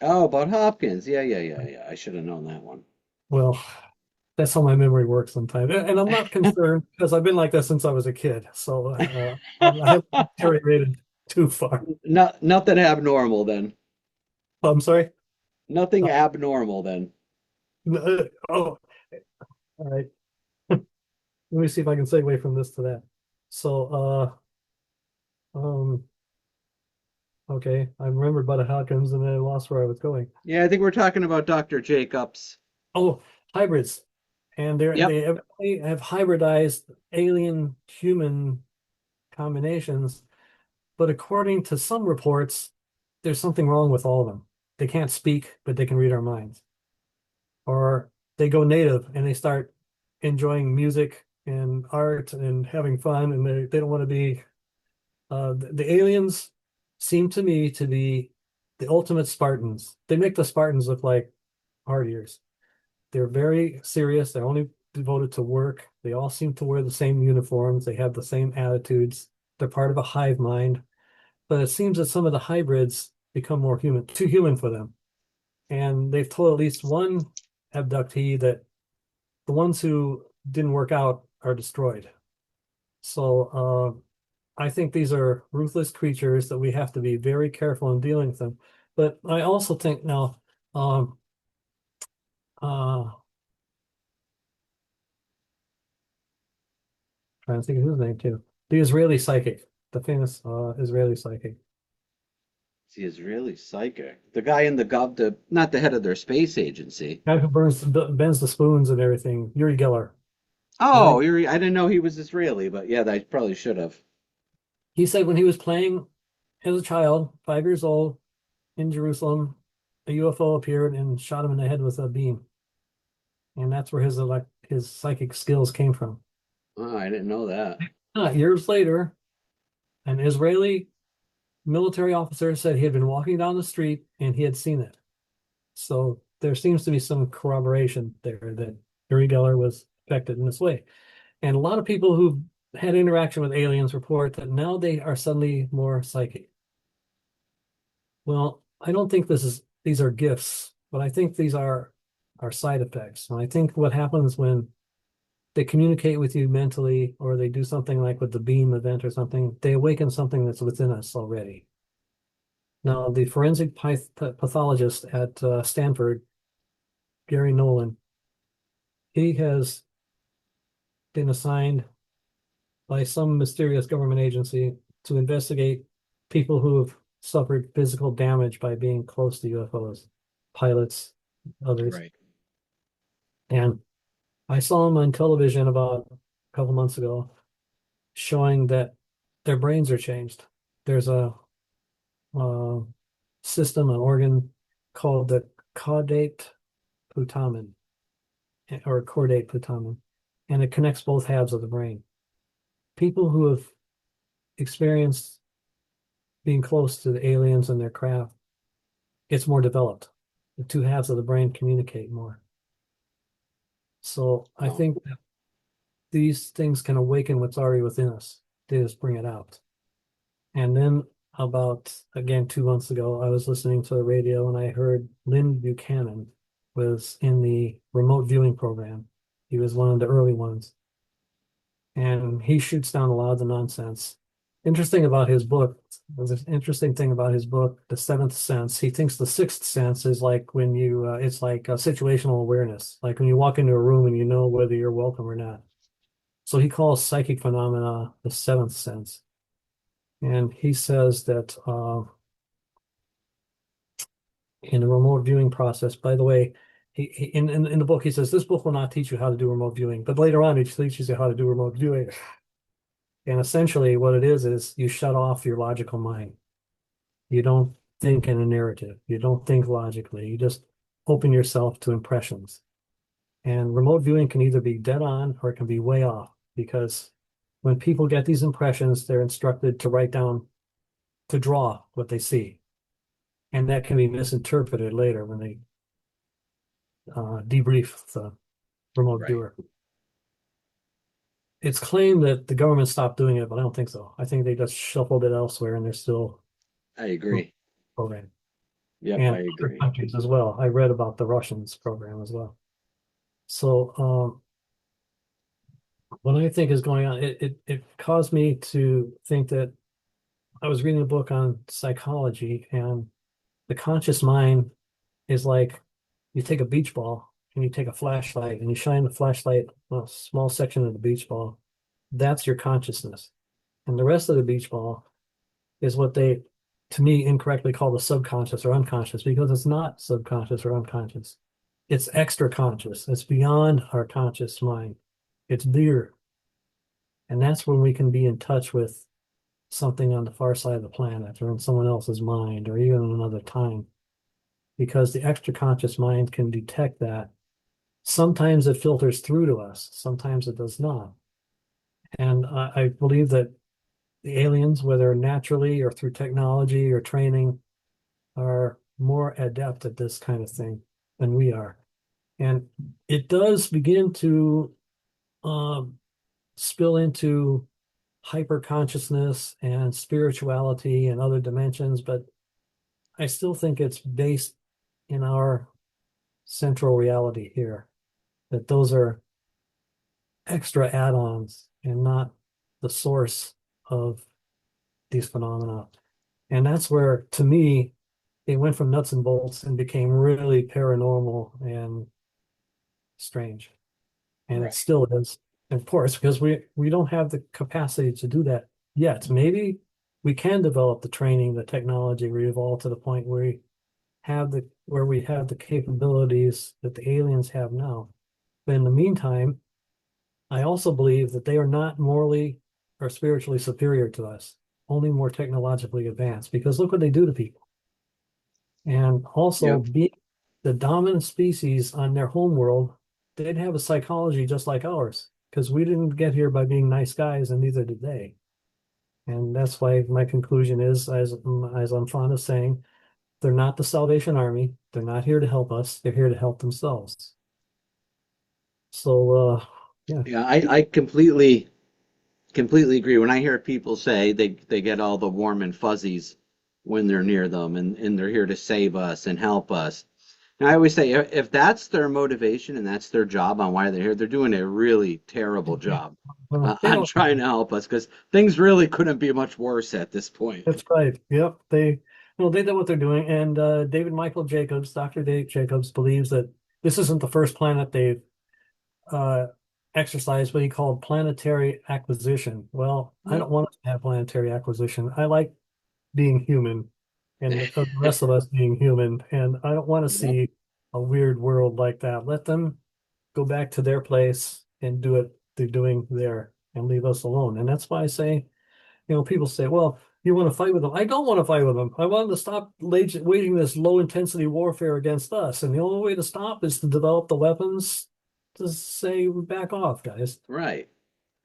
S1: Oh, about Hopkins. Yeah, yeah, yeah, yeah. I should have known that one.
S2: Well, that's how my memory works sometimes. And I'm not concerned because I've been like that since I was a kid. So I haven't deteriorated too far.
S1: Nothing abnormal then.
S2: I'm sorry.
S1: Nothing
S2: Uh,
S1: abnormal then.
S2: oh, all right. Let me see if I can segue from this to that. So, um, okay, I remembered Bud Hopkins and then I lost where I was going.
S1: Yeah, I think we're talking about Dr. Jacobs.
S2: Oh, hybrids. And
S1: Yep.
S2: they have hybridized alien human combinations. But according to some reports, there's something wrong with all of them. They can't speak, but they can read our minds. Or they go native and they start enjoying music and art and having fun, and they don't want to be. The aliens seem to me to be the ultimate Spartans. They make the Spartans look like partiers. They're very serious. They're only devoted to work. They all seem to wear the same uniforms. They have the same attitudes. They're part of a hive mind. But it seems that some of the hybrids become more human, too human for them. And they've told at least one abductee that the ones who didn't work out are destroyed. So I think these are ruthless creatures that we have to be very careful in dealing with them. But I also think now, um, uh, trying to think of his name too, the Israeli psychic, the famous Israeli psychic.
S1: He is really psychic. The guy in not the head of their space agency.
S2: Guy who bends the spoons and everything, Yuri Geller.
S1: Oh,
S2: Right?
S1: I didn't know he was Israeli, but yeah, I probably should have.
S2: He said when he was playing as a child, 5 years old, in Jerusalem, a UFO appeared and shot him in the head with a beam, and that's where his psychic skills came from.
S1: Oh, I didn't know that.
S2: Years later, an Israeli military officer said he had been walking down the street and he had seen it. So there seems to be some corroboration there that Uri Geller was affected in this way. And a lot of people who've had interaction with aliens report that now they are suddenly more psychic. Well, I don't think these are gifts, but I think these are side effects. And I think what happens when they communicate with you mentally, or they do something like with the beam event or something, they awaken something that's within us already. Now, the forensic pathologist at Stanford, Gary Nolan, he has been assigned by some mysterious government agency to investigate people who have suffered physical damage by being close to UFOs, pilots, others.
S1: Right.
S2: And I saw him on television about a couple months ago showing that their brains are changed. There's a uh, system, an organ called the caudate putamen or chordate putamen, and it connects both halves of the brain. People who have experienced being close to the aliens and their craft, it's more developed. The two halves of the brain communicate more. So I
S1: Wow.
S2: think that these things can awaken what's already within us. They just bring it out. And then about, again, 2 months ago, I was listening to the radio and I heard Lynn Buchanan was in the remote viewing program. He was one of the early ones. And he shoots down a lot of the nonsense. Interesting about his book, there's an interesting thing about his book, The Seventh Sense. He thinks the sixth sense is like when it's like a situational awareness, like when you walk into a room and you know whether you're welcome or not. So he calls psychic phenomena the seventh sense. And he says that in the remote viewing process, by the way, in the book, he says this book will not teach you how to do remote viewing, but later on, it teaches you how to do remote viewing. And essentially, what it is you shut off your logical mind. You don't think in a narrative. You don't think logically. You just open yourself to impressions. And remote viewing can either be dead on or it can be way off because when people get these impressions, they're instructed to write down, to draw what they see. And that can be misinterpreted later when they debrief the remote
S1: Right.
S2: viewer. It's claimed that the government stopped doing it, but I don't think so. I think they just shuffled it elsewhere and they're still
S1: I agree.
S2: programming.
S1: Yep, I
S2: And other
S1: agree.
S2: countries as well. I read about the Russians program as well. So what I think is going on, it caused me to think that I was reading a book on psychology, and the conscious mind is like you take a beach ball and you take a flashlight and you shine the flashlight on a small section of the beach ball. That's your consciousness. And the rest of the beach ball is what they, to me, incorrectly call the subconscious or unconscious because it's not subconscious or unconscious. It's extra conscious. It's beyond our conscious mind. It's bigger. And that's when we can be in touch with something on the far side of the planet or in someone else's mind or even another time. Because the extra conscious mind can detect that. Sometimes it filters through to us, sometimes it does not. And I believe that the aliens, whether naturally or through technology or training, are more adept at this kind of thing than we are. And it does begin to um, spill into hyper consciousness and spirituality and other dimensions, but I still think it's based in our central reality here, that those are extra add-ons and not the source of these phenomena. And that's where, to me, it went from nuts and bolts and became really paranormal and strange. And it
S1: Right.
S2: still is, of course, because we don't have the capacity to do that yet. Maybe we can develop the training, the technology, we evolve to the point where we have the capabilities that the aliens have now. But in the meantime, I also believe that they are not morally or spiritually superior to us, only more technologically advanced, because look what they do to people. And also,
S1: Yep.
S2: being the dominant species on their home world, they'd have a psychology just like ours, because we didn't get here by being nice guys, and neither did they. And that's why my conclusion is, as I'm fond of saying, they're not the Salvation Army. They're not here to help us. They're here to help themselves. So, yeah,
S1: Yeah, I completely agree. When I hear people say they get all the warm and fuzzies when they're near them, and they're here to save us and help us. And I always say if that's their motivation and that's their job on why they're here, they're doing a really terrible job
S2: They
S1: on
S2: don't.
S1: trying to help us because things really couldn't be much worse at this point.
S2: That's right. Yep. They know what they're doing. And David Michael Jacobs, Dr. Dave Jacobs, believes that this isn't the first planet they've uh, exercised what he called planetary acquisition. Well, I
S1: Yep.
S2: don't want to have planetary acquisition. I like being human and the rest of us being human. And I don't want to
S1: Yep.
S2: see a weird world like that. Let them go back to their place and do what they're doing there and leave us alone. And that's why I say, people say, well, you want to fight with them. I don't want to fight with them. I want them to stop waging this low intensity warfare against us. And the only way to stop is to develop the weapons to say, back off, guys.
S1: Right.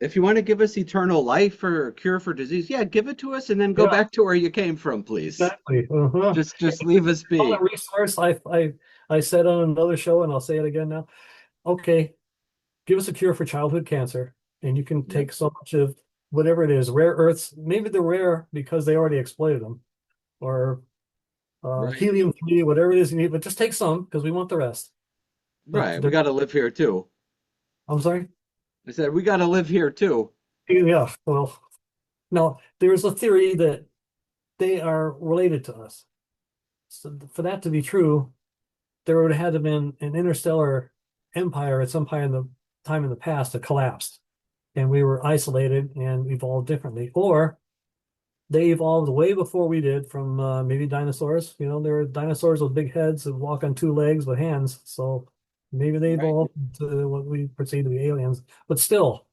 S1: If you want to give us eternal life or a cure for disease, yeah, give it to us and then go
S2: Yeah,
S1: back to where you came from, please.
S2: exactly. Uh-huh.
S1: Just leave us
S2: All that
S1: be.
S2: resource I said on another show, and I'll say it again now. Okay, give us a cure for childhood cancer, and you can
S1: Yep.
S2: take so much of whatever it is, rare earths. Maybe they're rare because they already exploited them, or
S1: Right.
S2: helium-3, whatever it is you need, but just take some because we want the rest. But
S1: Right. We got to live here too.
S2: I'm sorry.
S1: I said we got to live here too.
S2: Yeah. Well, no, there's a theory that they are related to us. So for that to be true, there would have had to have been an interstellar empire at some point in the time in the past that collapsed, and we were isolated and evolved differently, or they evolved way before we did from maybe dinosaurs. There were dinosaurs with big heads that walk on two legs with hands. So maybe they
S1: Right.
S2: evolved to what we perceive to be aliens. But still,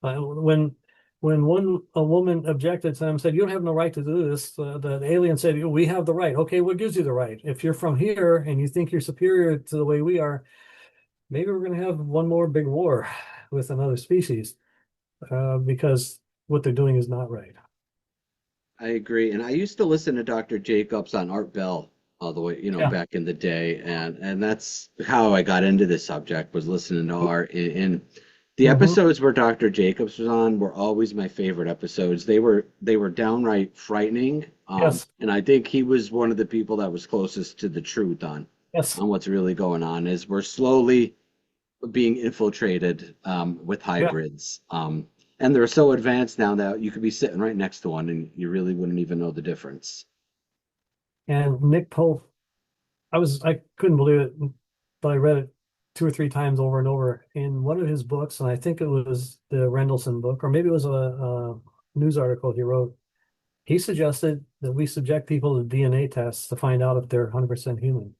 S2: when a woman objected to them, said, "You don't have no right to do this," the alien said, "We have the right." Okay, what gives you the right? If you're from here and you think you're superior to the way we are, maybe we're going to have one more big war with another species because what they're doing is not right.
S1: I agree. And I used to listen to Dr. Jacobs on Art Bell all the way,
S2: Yeah.
S1: back in the day. And that's how I got into this subject was listening to Art. And the
S2: Hmm.
S1: episodes where Dr. Jacobs was on were always my favorite episodes. They were downright frightening.
S2: Yes.
S1: And I think he was one of the people that was closest to the truth
S2: Yes.
S1: on what's really going on is we're slowly being infiltrated with
S2: Yeah.
S1: hybrids. And they're so advanced now that you could be sitting right next to one and you really wouldn't even know the difference.
S2: And Nick Pope, I couldn't believe it, but I read it two or three times over and over in one of his books, and I think it was the Rendlesham book, or maybe it was a news article he wrote. He suggested that we subject people to DNA tests to find out if they're 100% human.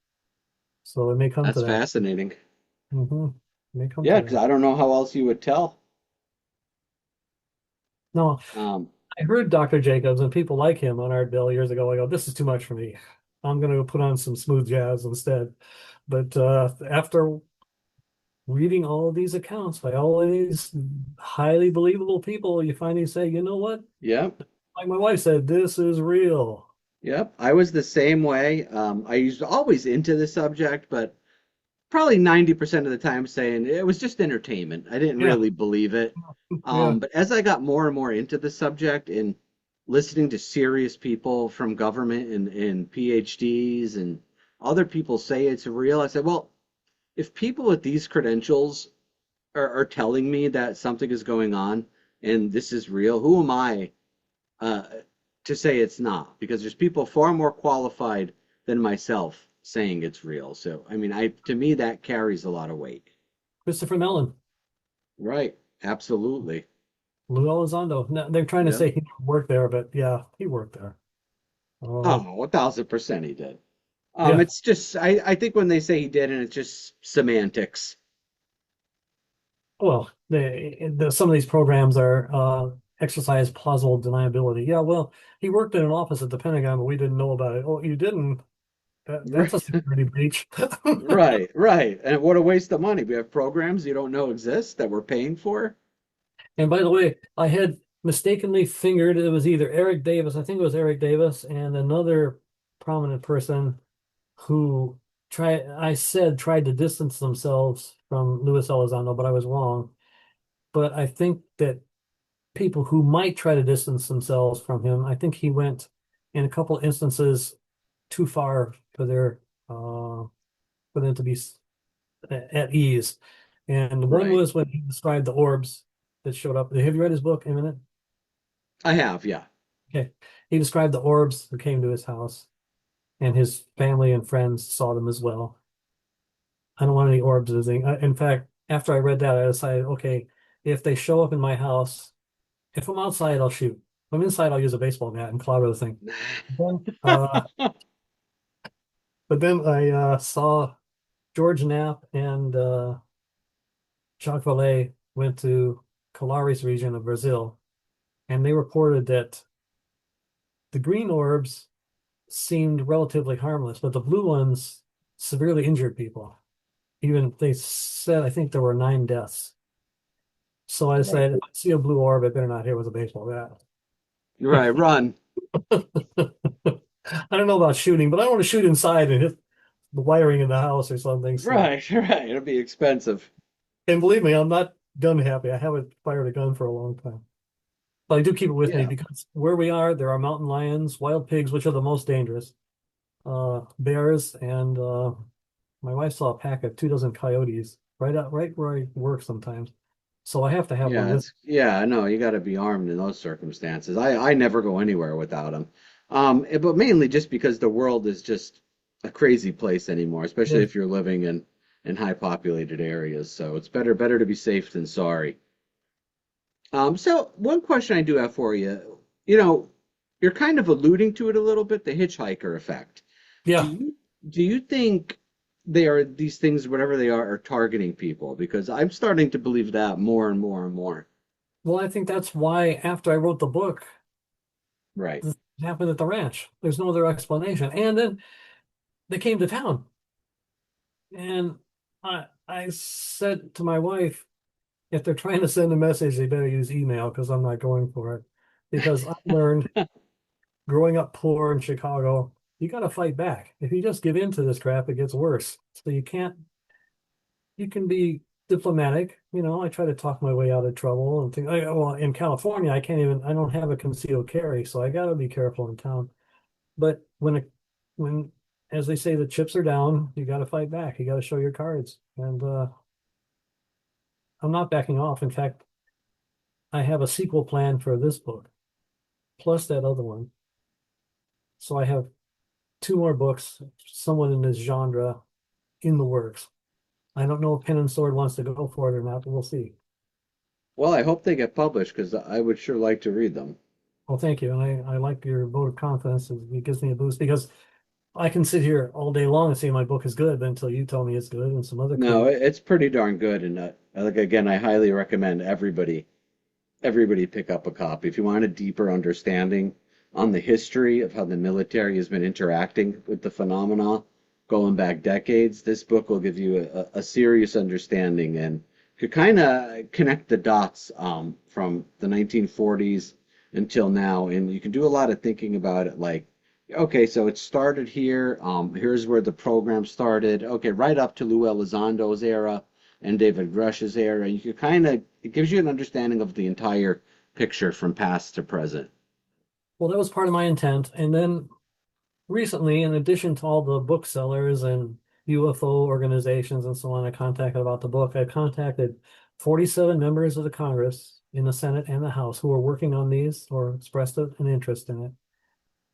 S2: So it may come to
S1: That's
S2: that.
S1: fascinating.
S2: Hmm. It may come to
S1: Yeah, because
S2: that.
S1: I don't know how else you would tell.
S2: No,
S1: Um,
S2: I heard Dr. Jacobs and people like him on Art Bell years ago. I go, this is too much for me. I'm going to go put on some smooth jazz instead. But after reading all of these accounts by all of these highly believable people, you finally say, you know what?
S1: yep,
S2: Like my wife said, this is real.
S1: yep. I was the same way. I used always into the subject, but probably 90% of the time saying it was just entertainment. I didn't
S2: Yeah,
S1: really believe it.
S2: yeah,
S1: But as I got more and more into the subject and listening to serious people from government and PhDs and other people say it's real, I said, well, if people with these credentials are telling me that something is going on and this is real, who am I uh, to say it's not? Because there's people far more qualified than myself saying it's real. So, I mean, to me that carries a lot of weight.
S2: Christopher Mellon,
S1: Right. Absolutely.
S2: Lou Elizondo. Now, they're trying to
S1: Yeah.
S2: say he didn't work there, but yeah, he worked there. Uh,
S1: Oh, 1,000% he did.
S2: yeah.
S1: It's just I think when they say he did, and it's just semantics.
S2: Well, some of these programs are exercise plausible deniability. Yeah, well, he worked in an office at the Pentagon, but we didn't know about it. Oh, you didn't? That's a
S1: Right.
S2: security breach.
S1: Right, right. And what a waste of money. We have programs you don't know exist that we're paying for.
S2: And by the way, I had mistakenly fingered it was either Eric Davis, I think it was Eric Davis, and another prominent person who tried to distance themselves from Luis Elizondo, but I was wrong. But I think that people who might try to distance themselves from him, I think he went in a couple instances too far for them to be at ease. And one
S1: Right.
S2: was when he described the orbs that showed up. Have you read his book, Imminent?
S1: I have, yeah.
S2: Okay. He described the orbs that came to his house, and his family and friends saw them as well. I don't want any orbs visiting. In fact, after I read that, I decided, okay, if they show up in my house, if I'm outside, I'll shoot. If I'm inside, I'll use a baseball bat and clobber the thing. Then, but then I saw George Knapp and Jacques Vallée went to Colares region of Brazil, and they reported that the green orbs seemed relatively harmless, but the blue ones severely injured people. Even they said, I think there were 9 deaths. So I
S1: Right.
S2: said, if I see a blue orb, I better not hit with a baseball bat.
S1: Right, run.
S2: I don't know about shooting, but I don't want to shoot inside and hit the wiring in the house or something. So,
S1: Right, right. It'll be expensive.
S2: and believe me, I'm not gun happy. I haven't fired a gun for a long time. But I do keep it with me
S1: Yeah.
S2: because where we are, there are mountain lions, wild pigs, which are the most dangerous, bears, and my wife saw a pack of 2 dozen coyotes right where I work sometimes. So I have to have one
S1: Yeah,
S2: with.
S1: I know you got to be armed in those circumstances. I never go anywhere without them. But mainly just because the world is just a crazy place anymore, especially
S2: Yeah,
S1: if you're living in high populated areas. So it's better to be safe than sorry. So one question I do have for you, you know, you're kind of alluding to it a little bit, the hitchhiker effect. Do
S2: yeah.
S1: you do you think these things, whatever they are targeting people? Because I'm starting to believe that more and more and more.
S2: Well, I think that's why after I wrote the book,
S1: Right.
S2: this happened at the ranch. There's no other explanation. And then they came to town, and I said to my wife, if they're trying to send a message, they better use email because I'm not going for it. Because I learned growing up poor in Chicago, you got to fight back. If you just give in to this crap, it gets worse. So you can't, you can be diplomatic. I try to talk my way out of trouble and things. Well, in California, I don't have a concealed carry, so I got to be careful in town. But when, as they say, the chips are down, you got to fight back. You got to show your cards. And I'm not backing off. In fact, I have a sequel plan for this book, plus that other one. So I have 2 more books, somewhat in this genre, in the works. I don't know if Pen and Sword wants to go for it or not, but we'll see.
S1: Well, I hope they get published because I would sure like to read them.
S2: Well, thank you. And I like your vote of confidence. It gives me a boost because I can sit here all day long and say my book is good, but until you tell me it's good and some other
S1: No,
S2: critic.
S1: it's pretty darn good, and like again, I highly recommend everybody pick up a copy if you want a deeper understanding on the history of how the military has been interacting with the phenomena going back decades. This book will give you a serious understanding and could kind of connect the dots from the 1940s until now. And you can do a lot of thinking about it, like, okay, so it started here. Here's where the program started. Okay, right up to Lou Elizondo's era and David Grush's era. You could kind of, it gives you an understanding of the entire picture from past to present.
S2: Well, that was part of my intent. And then recently, in addition to all the booksellers and UFO organizations and so on, I contacted about the book. I contacted 47 members of the Congress in the Senate and the House who are working on these or expressed an interest in it.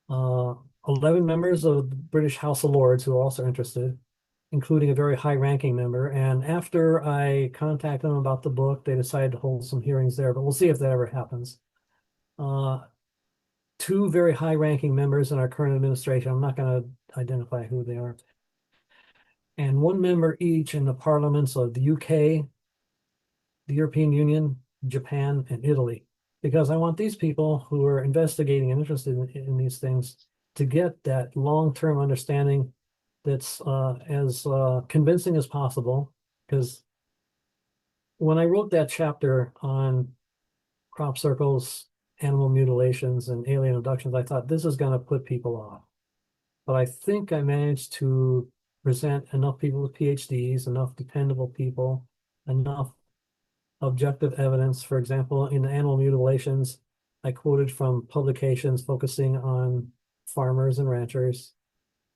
S2: Uh, 11 members of the British House of Lords who are also interested, including a very high-ranking member. And after I contacted them about the book, they decided to hold some hearings there, but we'll see if that ever happens. Uh, 2 very high-ranking members in our current administration. I'm not going to identify who they are. And 1 member each in the parliaments of the UK, the European Union, Japan, and Italy. Because I want these people who are investigating and interested in these things to get that long-term understanding that's as convincing as possible. Because when I wrote that chapter on crop circles, animal mutilations, and alien abductions, I thought this is going to put people off. But I think I managed to present enough people with PhDs, enough dependable people, enough objective evidence. For example, in the animal mutilations, I quoted from publications focusing on farmers and ranchers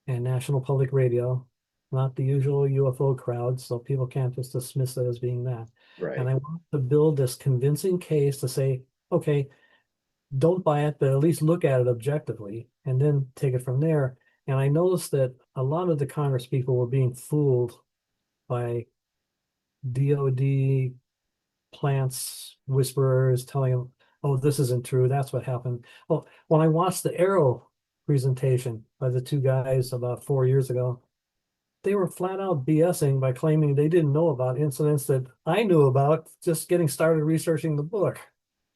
S2: and National Public Radio, not the usual UFO crowd, so people can't just dismiss it as being that. And
S1: Right.
S2: I want to build this convincing case to say, okay, don't buy it, but at least look at it objectively and then take it from there. And I noticed that a lot of the Congress people were being fooled by DOD plants whisperers telling them, oh, this isn't true. That's what happened. Well, when I watched the Arrow presentation by the two guys about 4 years ago, they were flat out BSing by claiming they didn't know about incidents that I knew about just getting started researching the book.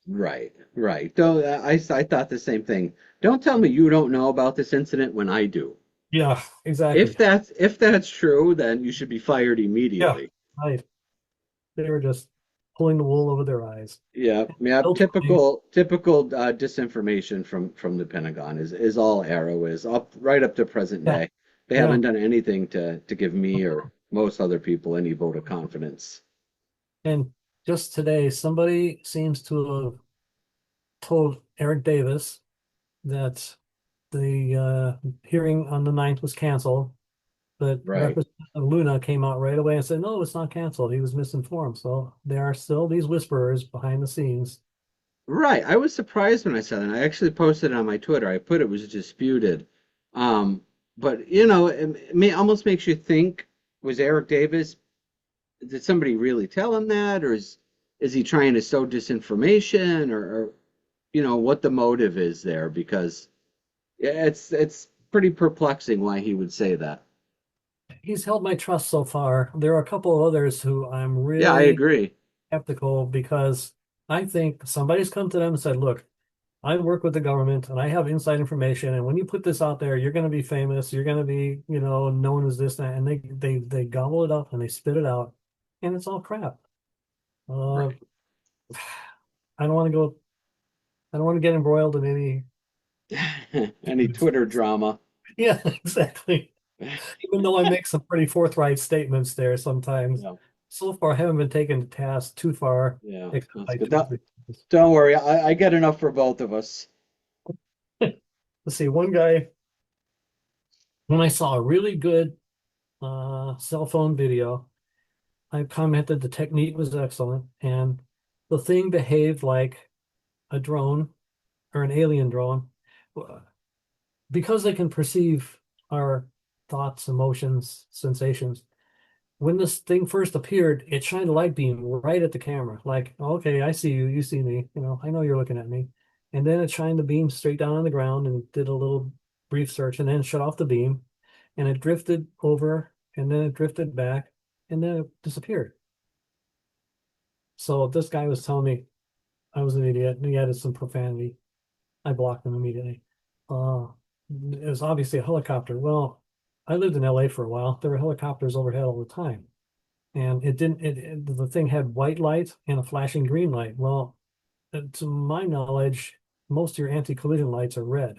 S1: Right. Right. Don't, I thought the same thing. Don't tell me you don't know about this incident when I do.
S2: Yeah, exactly.
S1: If that's true, then you should be fired
S2: Yeah,
S1: immediately.
S2: right. They were just pulling the wool over their eyes.
S1: Yeah, yeah.
S2: Ultimately,
S1: Typical disinformation from the Pentagon is all Arrow is up right up to present
S2: yeah,
S1: day. They
S2: yeah.
S1: haven't done anything to give me or most other people any vote of confidence.
S2: And just today, somebody seems to have told Eric Davis that the hearing on the 9th was canceled, but
S1: Right.
S2: Representative Luna came out right away and said, no, it's not canceled. He was misinformed. So there are still these whisperers behind the scenes.
S1: Right. I was surprised when I saw that. I actually posted it on my Twitter. I put it was disputed. Um, but it almost makes you think, was Eric Davis, did somebody really tell him that, or is he trying to sow disinformation, or what the motive is there? Because yeah, it's pretty perplexing why he would say that.
S2: He's held my trust so far. There are a couple of others who I'm
S1: Yeah, I
S2: really
S1: agree.
S2: skeptical because I think somebody's come to them and said, look, I work with the government and I have inside information. And when you put this out there, you're going to be famous. You're going to be, known as this, that, and they gobble it up and they spit it out, and it's all crap. Uh,
S1: Right.
S2: I don't want to go. I don't want to get embroiled in any.
S1: Any Twitter drama.
S2: Yeah, exactly. Even though I make some pretty forthright statements there sometimes.
S1: Yeah,
S2: So far, I haven't been taken to task too far,
S1: yeah,
S2: except
S1: that's
S2: by
S1: good.
S2: two or three.
S1: Don't worry, I get enough for both of us.
S2: Let's see, one guy, when I saw a really good cell phone video, I commented the technique was excellent and the thing behaved like a drone or an alien drone because they can perceive our thoughts, emotions, sensations. When this thing first appeared, it shined a light beam right at the camera, like, okay, I see you, you see me, I know you're looking at me. And then it shined the beam straight down on the ground and did a little brief search and then shut off the beam and it drifted over and then it drifted back and then it disappeared. So this guy was telling me I was an idiot and he added some profanity. I blocked him immediately. Uh, it was obviously a helicopter. Well, I lived in LA for a while. There were helicopters overhead all the time. And it didn't, the thing had white light and a flashing green light. Well, to my knowledge, most of your anti-collision lights are red.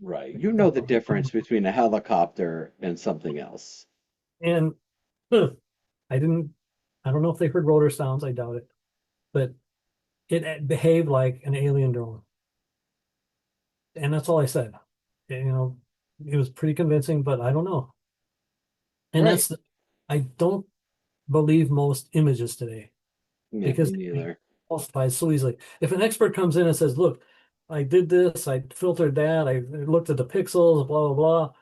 S1: Right. You know the difference between a helicopter and something else.
S2: And I didn't, I don't know if they heard rotor sounds. I doubt it. But it behaved like an alien drone. And that's all I said. You know, it was pretty convincing, but I don't know. And
S1: Right.
S2: I don't believe most images today
S1: Yeah,
S2: because
S1: me
S2: they can be
S1: neither.
S2: falsified so easily. If an expert comes in and says, look, I did this, I filtered that, I looked at the pixels, blah, blah, blah.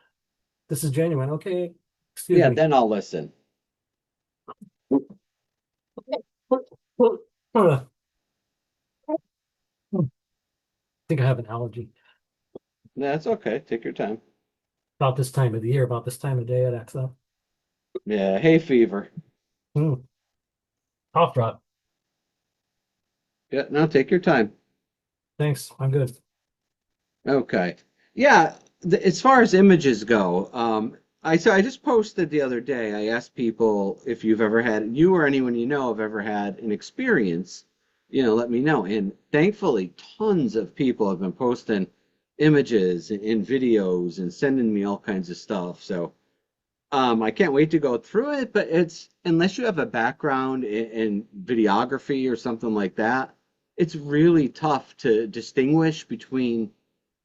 S2: This is genuine. Okay, excuse
S1: Yeah,
S2: me.
S1: then I'll listen.
S2: I think I have an allergy.
S1: That's okay. Take your time.
S2: About this time of the year, about this time of day, it acts up.
S1: Yeah, hay fever.
S2: Mm, cough drop.
S1: Yeah, no, take your time.
S2: Thanks. I'm good.
S1: Okay. Yeah, as far as images go, I just posted the other day. I asked people if you've ever had, you or anyone you know have ever had an experience, let me know. And thankfully, tons of people have been posting images and videos and sending me all kinds of stuff. So I can't wait to go through it, but it's unless you have a background in videography or something like that, it's really tough to distinguish between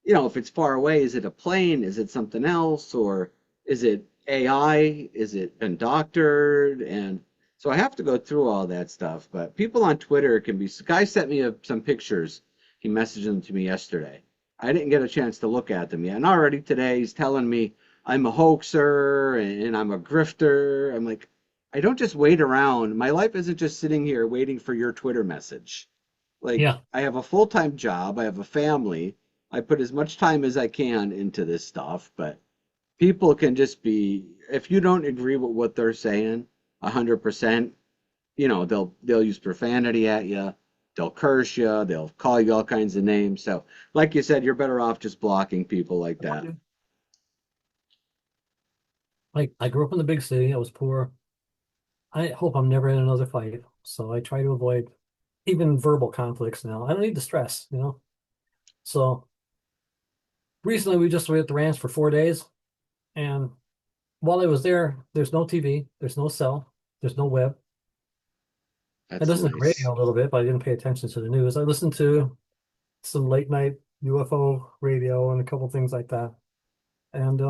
S1: if it's far away, is it a plane? Is it something else? Or is it AI? Is it been doctored? And so I have to go through all that stuff. But people on Twitter can be, guy sent me some pictures. He messaged them to me yesterday. I didn't get a chance to look at them yet. And already today he's telling me I'm a hoaxer and I'm a grifter. I'm like, I don't just wait around. My life isn't just sitting here waiting for your Twitter message. Like,
S2: Yeah,
S1: I have a full-time job, I have a family. I put as much time as I can into this stuff, but people can just be, if you don't agree with what they're saying 100%, they'll use profanity at you, they'll curse you, they'll call you all kinds of names. So, like you said, you're better off just blocking people like that.
S2: like I grew up in the big city. I was poor. I hope I'm never in another fight, so I try to avoid even verbal conflicts now. I don't need the stress, you know. So recently we just were at the ranch for 4 days, and while I was there, there's no TV, there's no cell, there's no web. I
S1: That's
S2: listened to the
S1: nice.
S2: radio a little bit, but I didn't pay attention to the news. I listened to some late night UFO radio and a couple things like that. And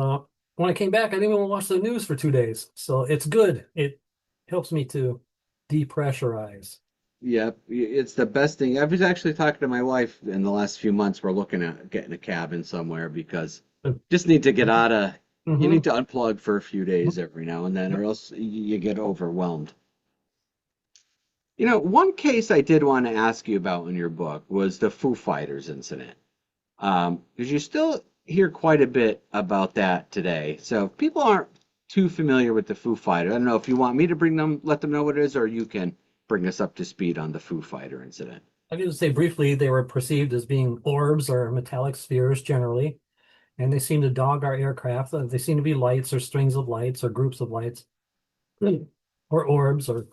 S2: when I came back, I didn't even watch the news for 2 days. So it's good. It helps me to depressurize.
S1: Yep, it's the best thing. I was actually talking to my wife in the last few months. We're looking at getting a cabin somewhere because just need to get out of, you need
S2: Mm-hmm.
S1: to unplug for a few days every now and then, or else you get overwhelmed. One case I did want to ask you about in your book was the Foo Fighters incident. Because you still hear quite a bit about that today. So if people aren't too familiar with the Foo Fighters, I don't know if you want me to let them know what it is, or you can bring us up to speed on the Foo Fighter incident.
S2: I can just say briefly, they were perceived as being orbs or metallic spheres generally, and they seem to dog our aircraft. They seem to be lights or strings of lights or groups of lights, or orbs or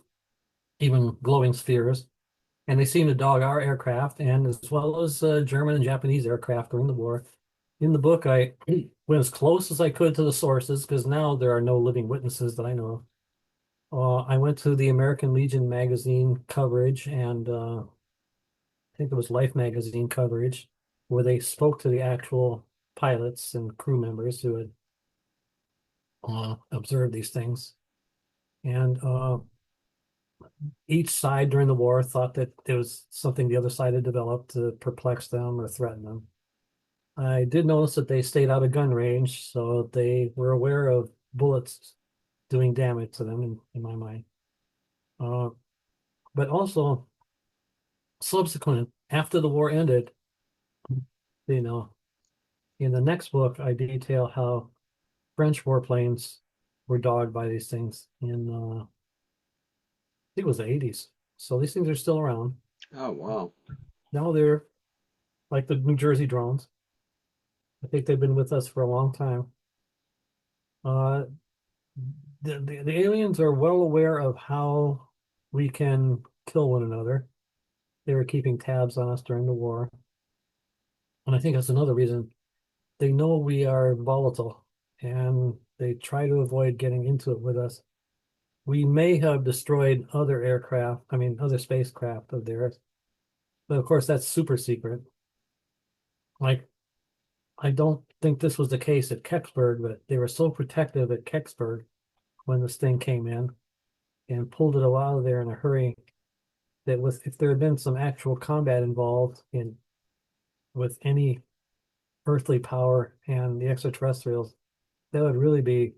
S2: even glowing spheres. And they seem to dog our aircraft and as well as German and Japanese aircraft during the war. In the book, I went as close as I could to the sources because now there are no living witnesses that I know of. I went to the American Legion magazine coverage and I think it was Life magazine coverage where they spoke to the actual pilots and crew members who had observed these things. And each side during the war thought that it was something the other side had developed to perplex them or threaten them. I did notice that they stayed out of gun range, so they were aware of bullets doing damage to them in my mind. Uh, but also, subsequent, after the war ended, you know, in the next book, I detail how French warplanes were dogged by these things in, I think it was the 80s. So these things are still around.
S1: Oh, wow.
S2: Now they're like the New Jersey drones. I think they've been with us for a long time. Uh, the aliens are well aware of how we can kill one another. They were keeping tabs on us during the war. And I think that's another reason they know we are volatile and they try to avoid getting into it with us. We may have destroyed other aircraft, I mean, other spacecraft of theirs, but of course, that's super secret. Like, I don't think this was the case at Kecksburg, but they were so protective at Kecksburg when this thing came in and pulled it out of there in a hurry that with if there had been some actual combat involved in with any earthly power and the extraterrestrials, that would really be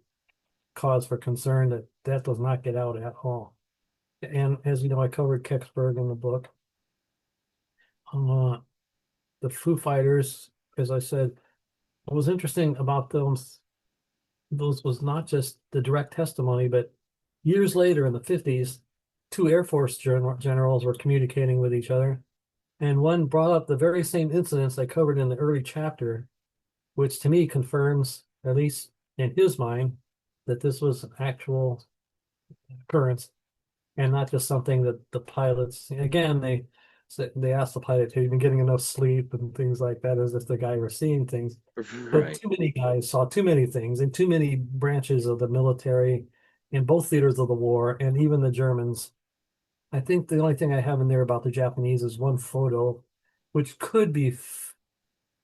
S2: cause for concern that that does not get out at all. And as you know, I covered Kecksburg in the book. Uh, the Foo Fighters, as I said, what was interesting about those was not just the direct testimony, but years later in the 50s, two Air Force generals were communicating with each other. And one brought up the very same incidents I covered in the early chapter, which to me confirms, at least in his mind, that this was an actual occurrence and not just something that the pilots, again, they asked the pilot, have you been getting enough sleep and things like that, as if the guy were seeing things. But
S1: Right.
S2: too many guys saw too many things in too many branches of the military in both theaters of the war and even the Germans. I think the only thing I have in there about the Japanese is one photo, which could be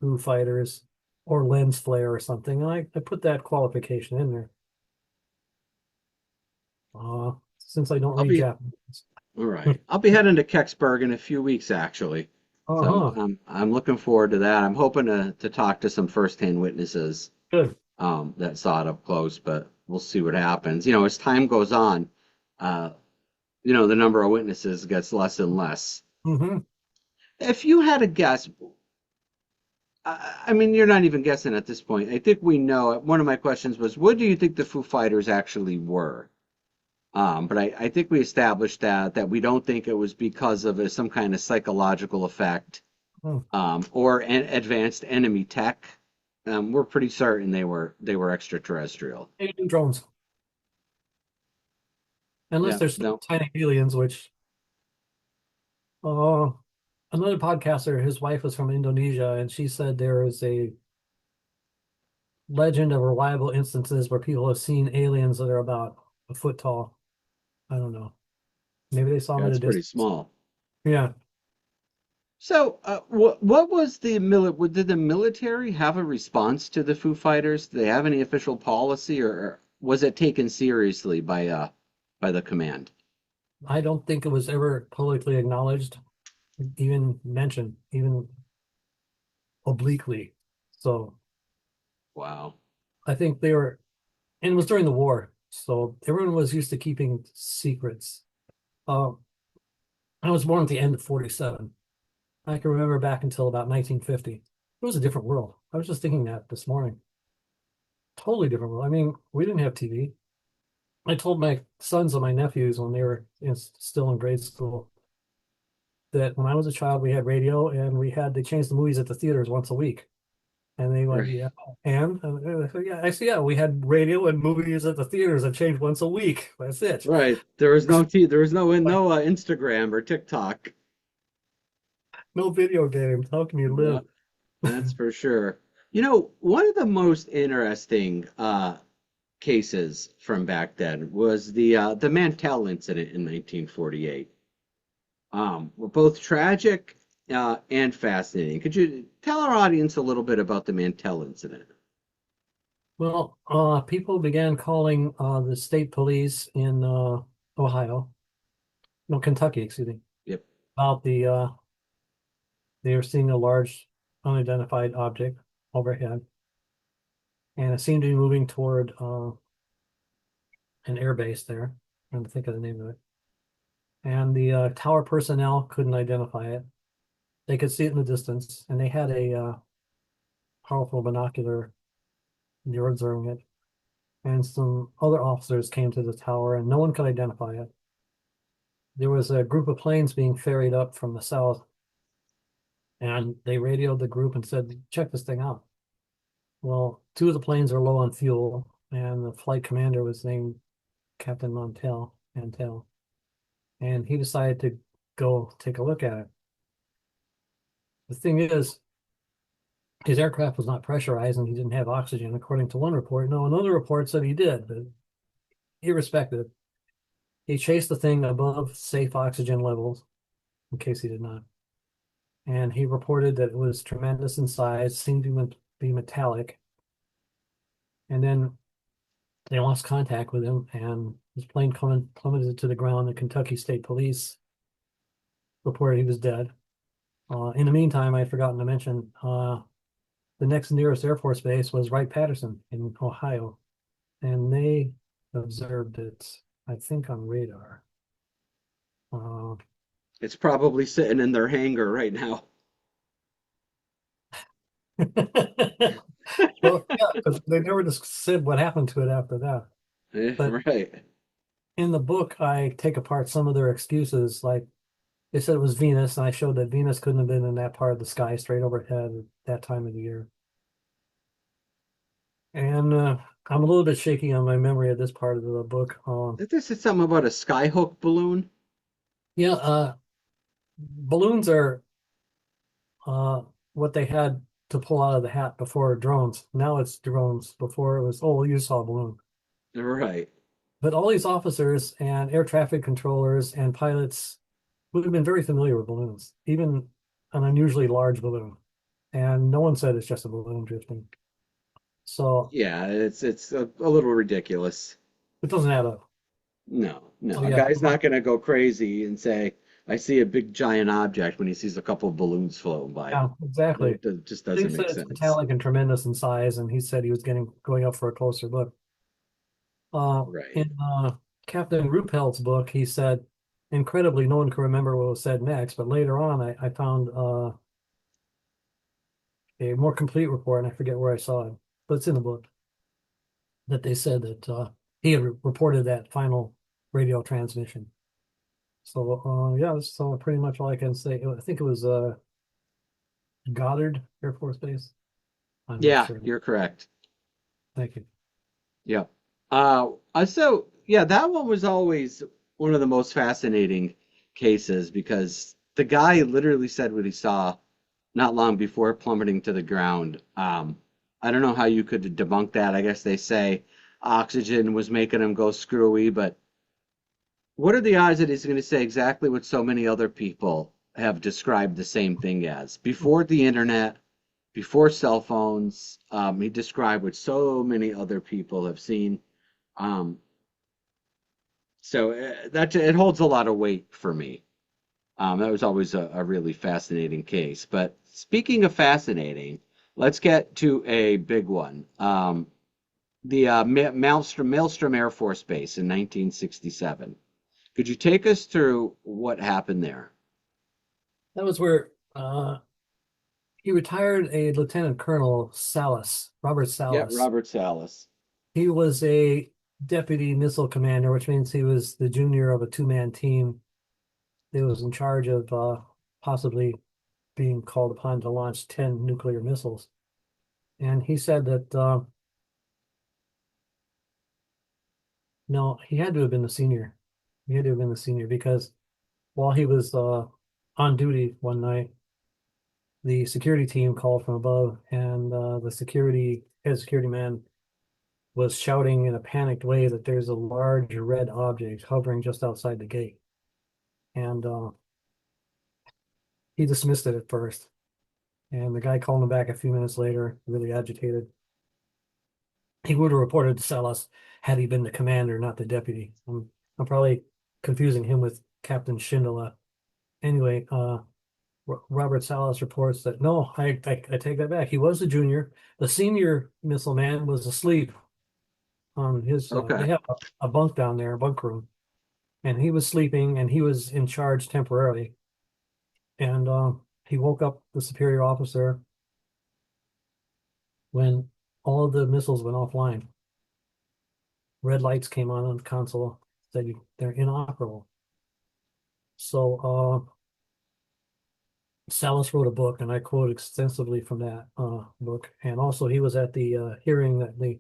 S2: Foo Fighters or lens flare or something. And I put that qualification in there. Since I don't
S1: I'll
S2: read
S1: be
S2: Japanese.
S1: all right. I'll be heading to Kecksburg in a few weeks, actually. So
S2: Uh-huh.
S1: I'm looking forward to that. I'm hoping to talk to some firsthand witnesses
S2: Good.
S1: that saw it up close, but we'll see what happens. You know, as time goes on, uh, the number of witnesses gets less and less.
S2: Hmm.
S1: If you had a guess, I mean, you're not even guessing at this point. I think we know. One of my questions was, what do you think the Foo Fighters actually were? But I think we established that we don't think it was because of some kind of psychological effect or an advanced enemy tech. We're pretty certain they were extraterrestrial.
S2: Alien drones. Unless
S1: Yeah,
S2: there's
S1: no,
S2: tiny aliens, which uh another podcaster, his wife was from Indonesia, and she said there is a legend of reliable instances where people have seen aliens that are about a foot tall. I don't know. Maybe they saw them at a
S1: that's pretty
S2: distance.
S1: small.
S2: Yeah,
S1: So, what was did the military have a response to the Foo Fighters? Did they have any official policy, or was it taken seriously by the command?
S2: I don't think it was ever publicly acknowledged, even mentioned, even obliquely. So
S1: Wow.
S2: I think they were, and it was during the war, so everyone was used to keeping secrets. Uh, I was born at the end of 47. I can remember back until about 1950. It was a different world. I was just thinking that this morning. Totally different world. I mean, we didn't have TV. I told my sons and my nephews when they were still in grade school that when I was a child, we had radio and they changed the movies at the theaters once a week. And they went,
S1: Right.
S2: yeah. And yeah, I see, yeah, we had radio and movies at the theaters that changed once a week. That's it.
S1: Right. There was no Instagram or TikTok.
S2: No video games. How can you
S1: Yeah,
S2: live?
S1: that's for sure. One of the most interesting cases from back then was the Mantell incident in 1948. Were both tragic and fascinating. Could you tell our audience a little bit about the Mantell incident?
S2: Well, people began calling the state police in Ohio, no, Kentucky, excuse me,
S1: Yep.
S2: about they were seeing a large unidentified object overhead, and it seemed to be moving toward an air base there. I'm trying to think of the name of it. And the tower personnel couldn't identify it. They could see it in the distance, and they had a powerful binocular. They were observing it. And some other officers came to the tower, and no one could identify it. There was a group of planes being ferried up from the south, and they radioed the group and said, check this thing out. Well, two of the planes are low on fuel, and the flight commander was named Captain Mantell, and he decided to go take a look at it. The thing is, his aircraft was not pressurized and he didn't have oxygen, according to one report. No, another report said he did, but irrespective, he chased the thing above safe oxygen levels, in case he did not. And he reported that it was tremendous in size, seemed to be metallic. And then they lost contact with him, and his plane plummeted to the ground. The Kentucky State Police reported he was dead. In the meantime, I had forgotten to mention the next nearest Air Force base was Wright-Patterson in Ohio, and they observed it, I think, on radar. Uh,
S1: It's probably sitting in their hangar right now.
S2: well, yeah, because they never just said what happened to it after that. But
S1: Right.
S2: in the book, I take apart some of their excuses. Like they said it was Venus, and I showed that Venus couldn't have been in that part of the sky straight overhead at that time of the year. And I'm a little bit shaky on my memory of this part of the book.
S1: This is something about a skyhook balloon.
S2: Yeah, balloons are uh, what they had to pull out of the hat before drones. Now it's drones. Before it was, oh, you saw a balloon.
S1: Right.
S2: But all these officers and air traffic controllers and pilots would have been very familiar with balloons, even an unusually large balloon. and no one said it's just a balloon drifting. So
S1: Yeah, it's a little ridiculous.
S2: it doesn't add up.
S1: No, no,
S2: So
S1: a
S2: yeah,
S1: guy's not going to go crazy and say, "I see a big giant object" when he sees a couple of balloons floating by.
S2: yeah, exactly.
S1: It just
S2: They
S1: doesn't
S2: said
S1: make
S2: it's
S1: sense.
S2: metallic and tremendous in size, and he said he was going up for a closer look.
S1: Right.
S2: In Captain Ruppel's book, he said, incredibly, no one can remember what was said next, but later on, I found a more complete report, and I forget where I saw it, but it's in the book, that they said that he had reported that final radio transmission. So, yeah, that's pretty much all I can say. I think it was Goddard Air Force Base. I'm not
S1: Yeah,
S2: sure.
S1: you're correct.
S2: Thank you.
S1: Yep. So yeah, that one was always one of the most fascinating cases because the guy literally said what he saw not long before plummeting to the ground. I don't know how you could debunk that. I guess they say oxygen was making him go screwy, but what are the odds that he's going to say exactly what so many other people have described the same thing as? Before the internet, before cell phones, he described what so many other people have seen. Um, so that it holds a lot of weight for me. That was always a really fascinating case. But speaking of fascinating, let's get to a big one. The Maelstrom Air Force Base in 1967. Could you take us through what happened there?
S2: That was where he retired a Lieutenant Colonel Salas, Robert
S1: Yep,
S2: Salas.
S1: Robert Salas.
S2: He was a deputy missile commander, which means he was the junior of a two-man team that was in charge of possibly being called upon to launch 10 nuclear missiles. And he said that no, he had to have been the senior. He had to have been the senior because while he was on duty one night, the security team called from above, and the head security man was shouting in a panicked way that there's a large red object hovering just outside the gate. And he dismissed it at first. And the guy called him back a few minutes later, really agitated. He would have reported to Salas had he been the commander, not the deputy. I'm probably confusing him with Captain Schindler. Anyway, Robert Salas reports that no, I take that back. He was a junior. The senior missile man was asleep on his. They
S1: Okay.
S2: have a bunk down there, a bunk room, and he was sleeping, and he was in charge temporarily. And he woke up the superior officer when all of the missiles went offline. Red lights came on the console, said they're inoperable. So Salas wrote a book, and I quote extensively from that book. And also, he was at the the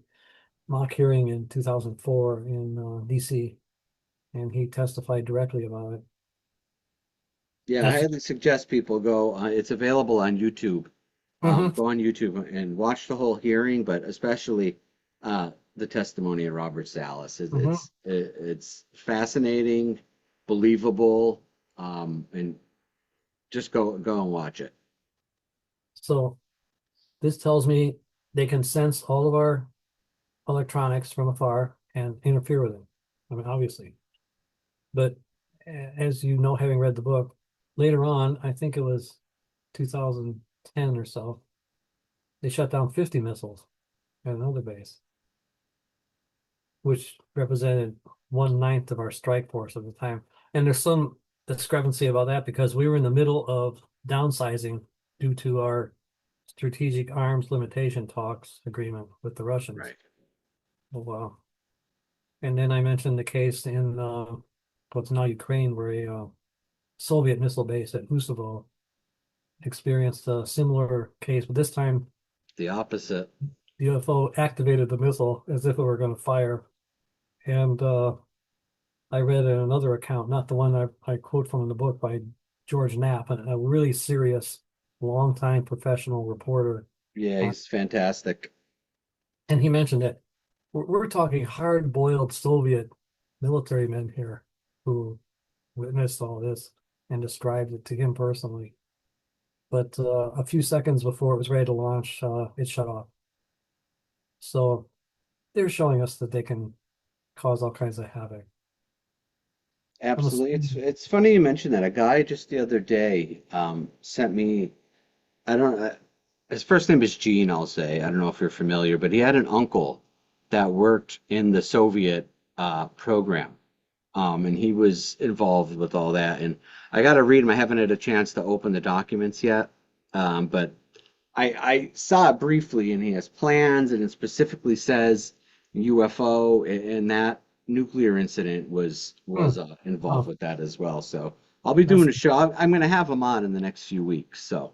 S2: mock hearing in 2004 in DC, and he testified directly about it.
S1: Yeah, I
S2: That's
S1: highly suggest people go. It's available on YouTube.
S2: Mhm.
S1: Go on YouTube and watch the whole hearing, but especially the testimony of Robert Salas.
S2: Mhm.
S1: It's fascinating, believable, and just go and watch it.
S2: So this tells me they can sense all of our electronics from afar and interfere with it. I mean, obviously. But as you know, having read the book, later on, I think it was 2010 or so, they shut down 50 missiles at another base, which represented 1/9 of our strike force at the time. And there's some discrepancy about that because we were in the middle of downsizing due to our strategic arms limitation talks agreement with the Russians.
S1: Right.
S2: Oh, wow. And then I mentioned the case in what's now Ukraine, where a Soviet missile base at Usovo experienced a similar case, but this time
S1: The opposite.
S2: the UFO activated the missile as if it were going to fire. And I read in another account, not the one I quote from in the book by George Knapp, a really serious, longtime professional reporter.
S1: Yeah,
S2: Uh,
S1: he's fantastic.
S2: and he mentioned that we're talking hard-boiled Soviet military men here who witnessed all this and described it to him personally. but a few seconds before it was ready to launch, it shut off. So they're showing us that they can cause all kinds of havoc. I'm
S1: Absolutely. It's
S2: assuming,
S1: it's funny you mentioned that. A guy just the other day sent me, I don't his first name is Gene, I'll say. I don't know if you're familiar, but he had an uncle that worked in the Soviet program. And he was involved with all that. And I got to read them. I haven't had a chance to open the documents yet. But I saw it briefly, and he has plans, and it specifically says UFO, and that nuclear incident was involved
S2: oh,
S1: with that as well. So I'll be doing
S2: that's
S1: a show. I'm going to have him on in the next few weeks. So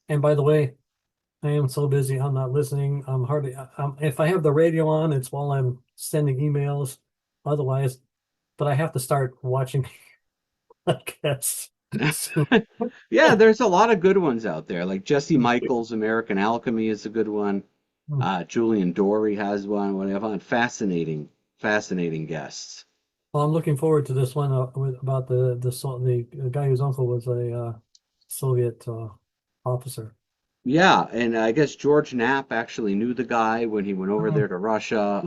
S2: and by the way, I am so busy, I'm not listening. I'm hardly, if I have the radio on, it's while I'm sending emails. Otherwise, but I have to start watching podcasts soon.
S1: yeah, there's a lot of good ones out there. Like Jesse Michaels' American Alchemy is a good one. Julian Dory has one. Whatever. Fascinating, fascinating guests.
S2: Well, I'm looking forward to this one about the guy whose uncle was a Soviet officer.
S1: Yeah, and I guess George Knapp actually knew the guy when he went over
S2: Mhm.
S1: there to Russia.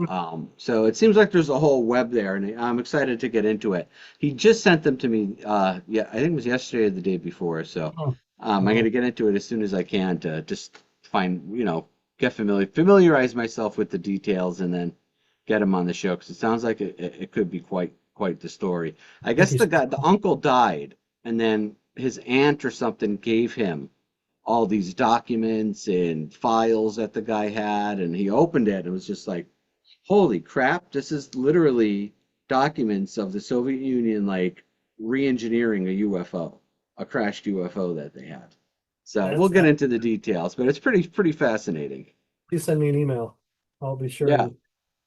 S1: So it seems like there's a whole web there, and I'm excited to get into it. He just sent them to me. Yeah, I think it was yesterday or the day before. So
S2: Oh,
S1: I'm going
S2: oh,
S1: to get into it as soon as I can to just find, get familiarize myself with the details, and then get him on the show because it sounds like it could be quite the story. I
S2: I think
S1: guess
S2: he's
S1: the uncle died, and then his aunt or something gave him all these documents and files that the guy had, and he opened it and it was just like, holy crap, this is literally documents of the Soviet Union like re-engineering a UFO, a crashed UFO that they had. So we'll
S2: that's
S1: get
S2: that.
S1: into the details, but it's pretty fascinating.
S2: Please send me an email. I'll be sure
S1: Yeah,
S2: to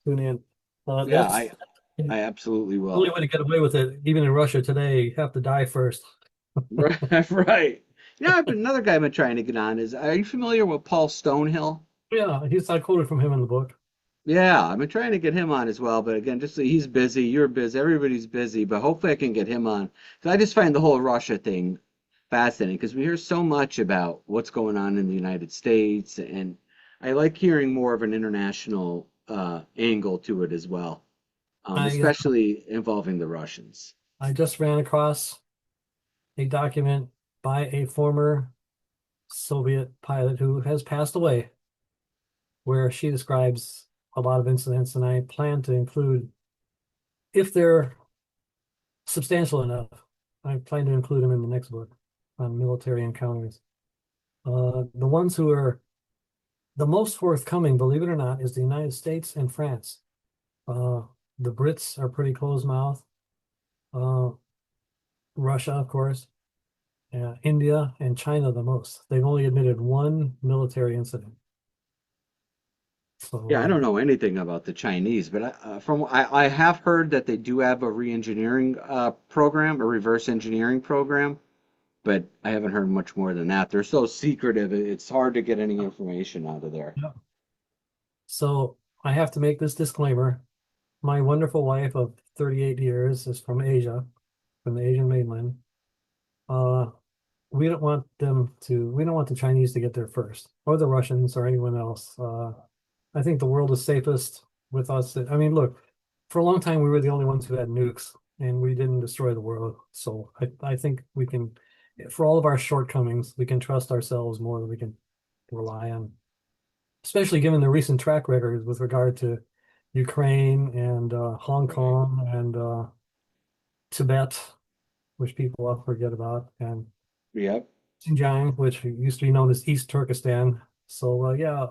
S2: tune in.
S1: yeah,
S2: That's
S1: I
S2: the
S1: absolutely
S2: only
S1: will.
S2: way to get away with it. Even in Russia today, you have to die first.
S1: Right, right. Another guy I've been trying to get on is, are you familiar with Paul Stonehill?
S2: Yeah, I quoted from him in the book.
S1: Yeah, I've been trying to get him on as well, but again, just so he's busy, you're busy, everybody's busy, but hopefully I can get him on. Because I just find the whole Russia thing fascinating because we hear so much about what's going on in the United States, and I like hearing more of an international angle to it as well,
S2: I
S1: especially involving the Russians.
S2: I just ran across a document by a former Soviet pilot who has passed away, where she describes a lot of incidents, and I plan to include, if they're substantial enough, I plan to include them in the next book on military encounters. The ones who are the most forthcoming, believe it or not, is the United States and France. Uh, the Brits are pretty closed-mouthed. Uh, Russia, of course, India, and China the most. They've only admitted one military incident.
S1: Yeah, I
S2: So
S1: don't know anything about the Chinese, but I have heard that they do have a re-engineering program, a reverse engineering program, but I haven't heard much more than that. They're so secretive, it's hard to get any information out of there.
S2: yeah. So I have to make this disclaimer. My wonderful wife of 38 years is from Asia, from the Asian mainland. Uh, we don't want the Chinese to get there first, or the Russians, or anyone else. I think the world is safest with us. I mean, look, for a long time we were the only ones who had nukes, and we didn't destroy the world. So I think we can, for all of our shortcomings, we can trust ourselves more than we can rely on, especially given the recent track record with regard to Ukraine and Hong
S1: Right.
S2: Kong and Tibet, which people often forget about, and
S1: Yep.
S2: Xinjiang, which used to be known as East Turkestan. So yeah,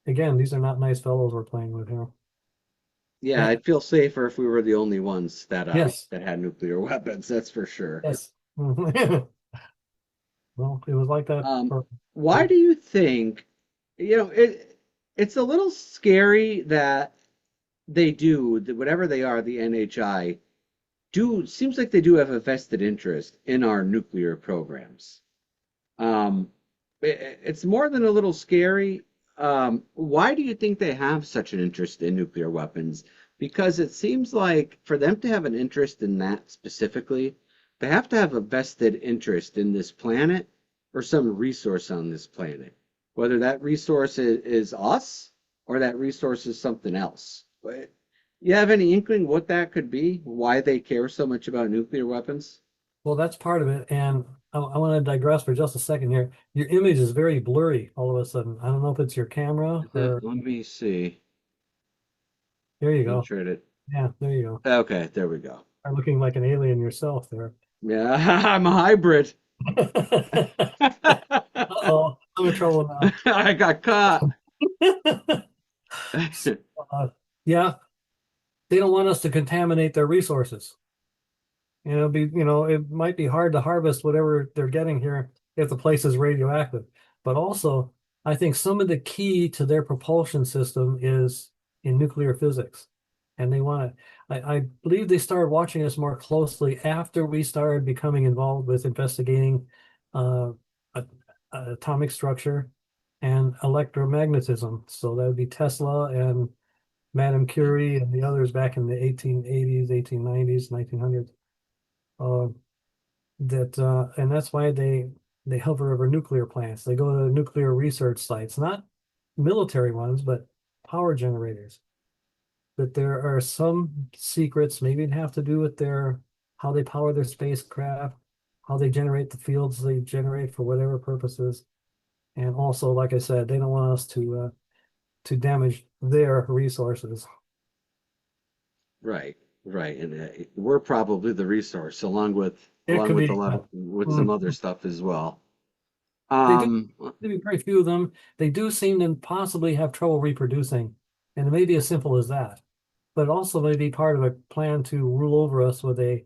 S2: again, these are not nice fellows we're playing with here.
S1: Yeah,
S2: And
S1: I'd feel safer if we were the only ones
S2: yes,
S1: that had nuclear weapons, that's for sure.
S2: yes. Well, it was like that
S1: Um,
S2: for
S1: why do you think, it's a little scary that they do, that whatever they are, the NHI, seems like they do have a vested interest in our nuclear programs. Um, it's more than a little scary. Why do you think they have such an interest in nuclear weapons? Because it seems like for them to have an interest in that specifically, they have to have a vested interest in this planet or some resource on this planet, whether that resource is us or that resource is something else. But you have any inkling what that could be? Why they care so much about nuclear weapons?
S2: Well, that's part of it. And I want to digress for just a second here. Your image is very blurry all of a sudden. I don't know if it's your camera or
S1: Let me see.
S2: there you
S1: Let me
S2: go.
S1: try to.
S2: Yeah, there you go.
S1: Okay, there we go.
S2: Are looking like an alien yourself there.
S1: Yeah, I'm a hybrid.
S2: Uh-oh, I'm in trouble
S1: I got caught.
S2: now. Yeah, they don't want us to contaminate their resources. It might be hard to harvest whatever they're getting here if the place is radioactive. But also, I think some of the key to their propulsion system is in nuclear physics. And they want to, I believe they started watching us more closely after we started becoming involved with investigating uh, a- atomic structure and electromagnetism. So that would be Tesla and Madame Curie and the others back in the 1880s, 1890s, 1900s. Uh, and that's why they hover over nuclear plants. They go to nuclear research sites, not military ones, but power generators. That there are some secrets, maybe it have to do with their how they power their spacecraft, how they generate the fields they generate for whatever purposes. And also, like I said, they don't want us to damage their resources.
S1: Right, right, and we're probably the resource,
S2: It
S1: along
S2: could
S1: with a
S2: be.
S1: lot of with some
S2: Mm,
S1: other stuff as well.
S2: they do.
S1: Um,
S2: There be very few of them. They do seem to possibly have trouble reproducing, and it may be as simple as that. But also may be part of a plan to rule over us with a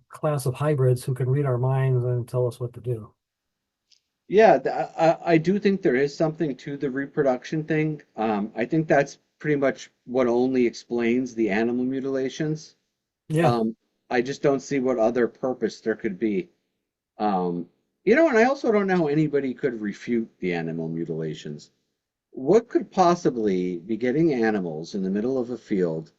S2: class of hybrids who can read our minds and tell us what to do.
S1: yeah, I do think there is something to the reproduction thing. I think that's pretty much what only explains the animal mutilations.
S2: Yeah,
S1: Um, I just don't see what other purpose there could be. Um, and I also don't know how anybody could refute the animal mutilations. What could possibly be getting animals in the middle of a field,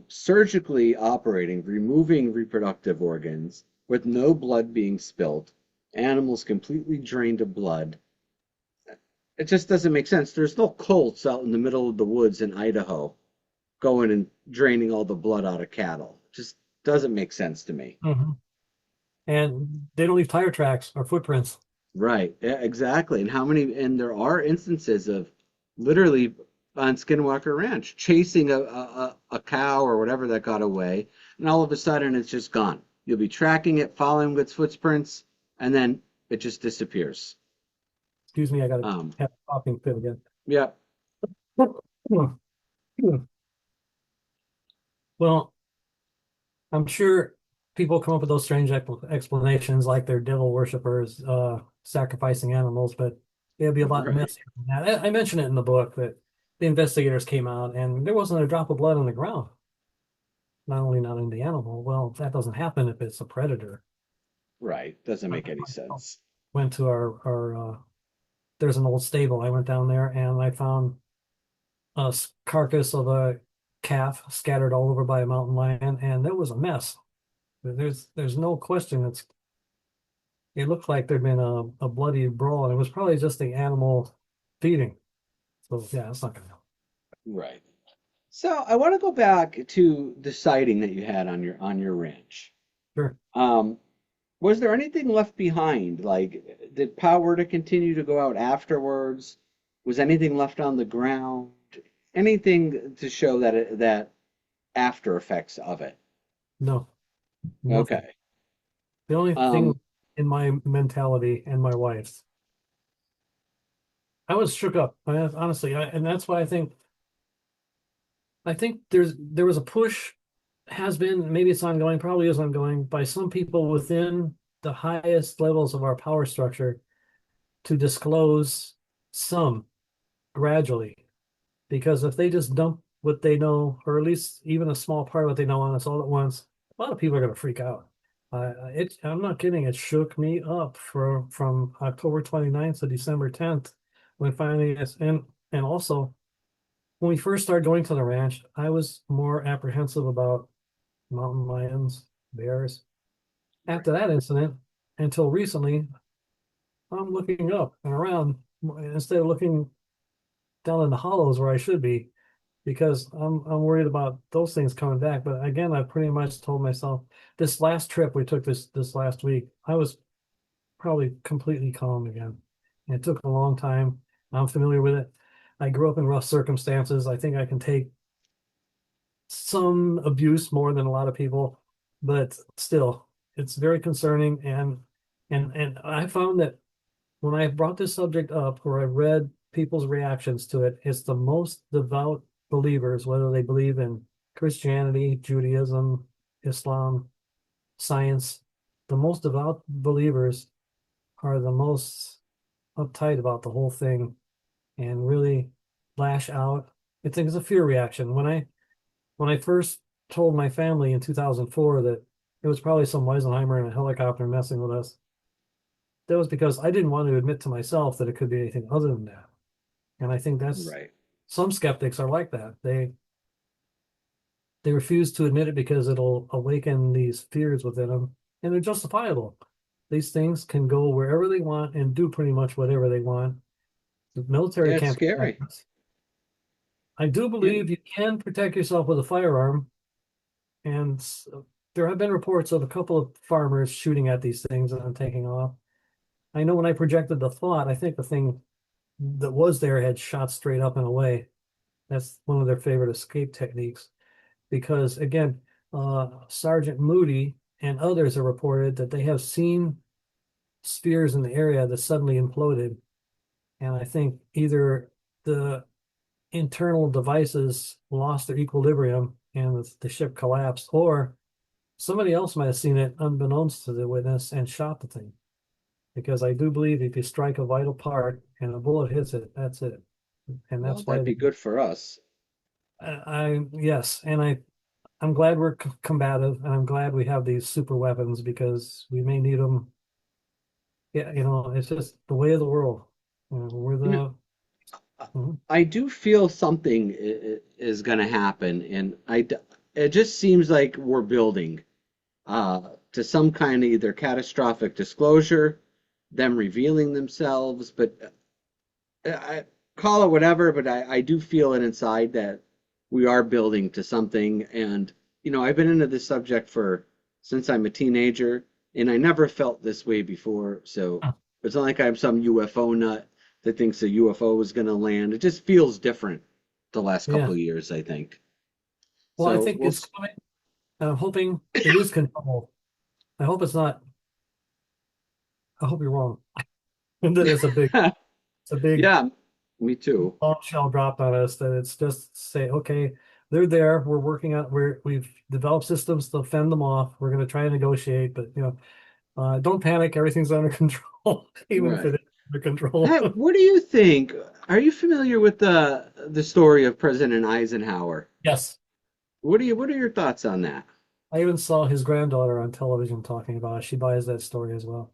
S1: surgically operating, removing reproductive organs with no blood being spilled, animals completely drained of blood? It just doesn't make sense. There's no colts out in the middle of the woods in Idaho going and draining all the blood out of cattle. Just doesn't make sense to me.
S2: hmm and they don't leave tire tracks or footprints.
S1: Right, yeah, exactly. And there are instances of literally on Skinwalker Ranch chasing a cow or whatever that got away, and all of a sudden it's just gone. You'll be tracking it, following its footprints, and then it just disappears.
S2: Excuse me, I got to
S1: Um,
S2: have a coughing fit again.
S1: yeah,
S2: Well, I'm sure people come up with those strange explanations like they're devil worshippers sacrificing animals, but it'd be a lot
S1: right,
S2: messier than that. I mentioned it in the book that the investigators came out and there wasn't a drop of blood on the ground. Not only not in the animal, well, that doesn't happen if it's a predator.
S1: right. Doesn't
S2: I
S1: make any sense.
S2: went to our there's an old stable. I went down there and I found a carcass of a calf scattered all over by a mountain lion, and it was a mess. There's no question it looked like there'd been a bloody brawl, and it was probably just the animal feeding. So yeah, it's not gonna help.
S1: Right. So I want to go back to the sighting that you had on your ranch.
S2: Sure.
S1: Um, Was there anything left behind? Like, did power to continue to go out afterwards? Was anything left on the ground? Anything to show that after effects of it?
S2: No, nothing.
S1: Okay.
S2: The only
S1: Um,
S2: thing in my mentality and my wife's, I was shook up. Honestly, and that's why I think there was a push, has been, maybe it's ongoing, probably is ongoing, by some people within the highest levels of our power structure to disclose some gradually. Because if they just dump what they know, or at least even a small part of what they know on us all at once, a lot of people are going to freak out. I'm not kidding. It shook me up from October 29th to December 10th when finally and also when we first started going to the ranch, I was more apprehensive about mountain lions. bears. After that incident, until recently, I'm looking up and around instead of looking down in the hollows where I should be, because I'm worried about those things coming back. But again, I pretty much told myself this last trip we took this last week, I was probably completely calm again. And it took a long time. I'm familiar with it. I grew up in rough circumstances. I think I can take some abuse more than a lot of people, but still, it's very concerning. And I found that when I brought this subject up, or I read people's reactions to it, it's the most devout believers, whether they believe in Christianity, Judaism, Islam, science, the most devout believers are the most uptight about the whole thing and really lash out. I think it's a fear reaction. When I first told my family in 2004 that it was probably some Weisenheimer in a helicopter messing with us, that was because I didn't want to admit to myself that it could be anything other than that. And I think that's
S1: Right.
S2: some skeptics are like that. They refuse to admit it because it'll awaken these fears within them, and they're justifiable. These things can go wherever they want and do pretty much whatever they want. The military
S1: Yeah, it's
S2: can't protect
S1: scary.
S2: us. I do
S1: Yeah.
S2: believe you can protect yourself with a firearm, and there have been reports of a couple of farmers shooting at these things and then taking off. I know when I projected the thought, I think the thing that was there had shot straight up and away. That's one of their favorite escape techniques. Because again, Sergeant Moody and others have reported that they have seen spheres in the area that suddenly imploded. And I think either the internal devices lost their equilibrium and the ship collapsed, or somebody else might have seen it unbeknownst to the witness and shot the thing. Because I do believe if you strike a vital part and a bullet hits it, that's it. And
S1: Well,
S2: that's why
S1: that'd be good for us.
S2: yes, and I'm glad we're combative, and I'm glad we have these super weapons because we may need them. Yeah, it's just the way of the world. We're
S1: You know,
S2: the Mhm.
S1: I do feel something is going to happen, and it just seems like we're building to some kind of either catastrophic disclosure, them revealing themselves, but I call it whatever, but I do feel it inside that we are building to something. And, I've been into this subject for since I'm a teenager, and I never felt this way before. So it's not like I'm some UFO nut that thinks a UFO is going to land. It just feels different the last couple
S2: Yeah.
S1: of years, I think.
S2: Well, I
S1: So
S2: think
S1: we'll,
S2: it's coming. I'm hoping it is controlled. I hope it's not. I hope you're wrong. And that it's a big
S1: yeah, me too.
S2: bombshell dropped on us. That it's just say, okay, they're there. We're working on. We've developed systems to fend them off. We're going to try and negotiate, but don't panic. Everything's under control, even if it
S1: Right.
S2: is under control.
S1: What do you think? Are you familiar with the story of President Eisenhower?
S2: Yes.
S1: What are your thoughts on that?
S2: I even saw his granddaughter on television talking about it. She buys that story as well.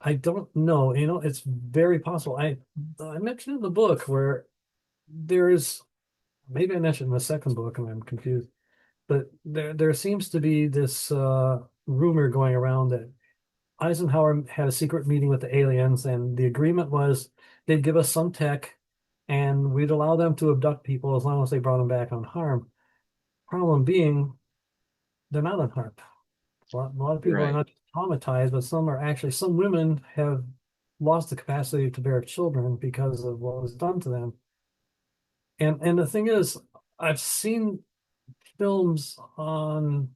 S2: I don't know. It's very possible. I mentioned in the book where there's maybe I mentioned in the second book and I'm confused, but there seems to be this rumor going around that Eisenhower had a secret meeting with the aliens, and the agreement was they'd give us some tech and we'd allow them to abduct people as long as they brought them back unharmed. Problem being, they're not unharmed. A lot of people are
S1: Right.
S2: not traumatized, but some women have lost the capacity to bear children because of what was done to them. And the thing is, I've seen films on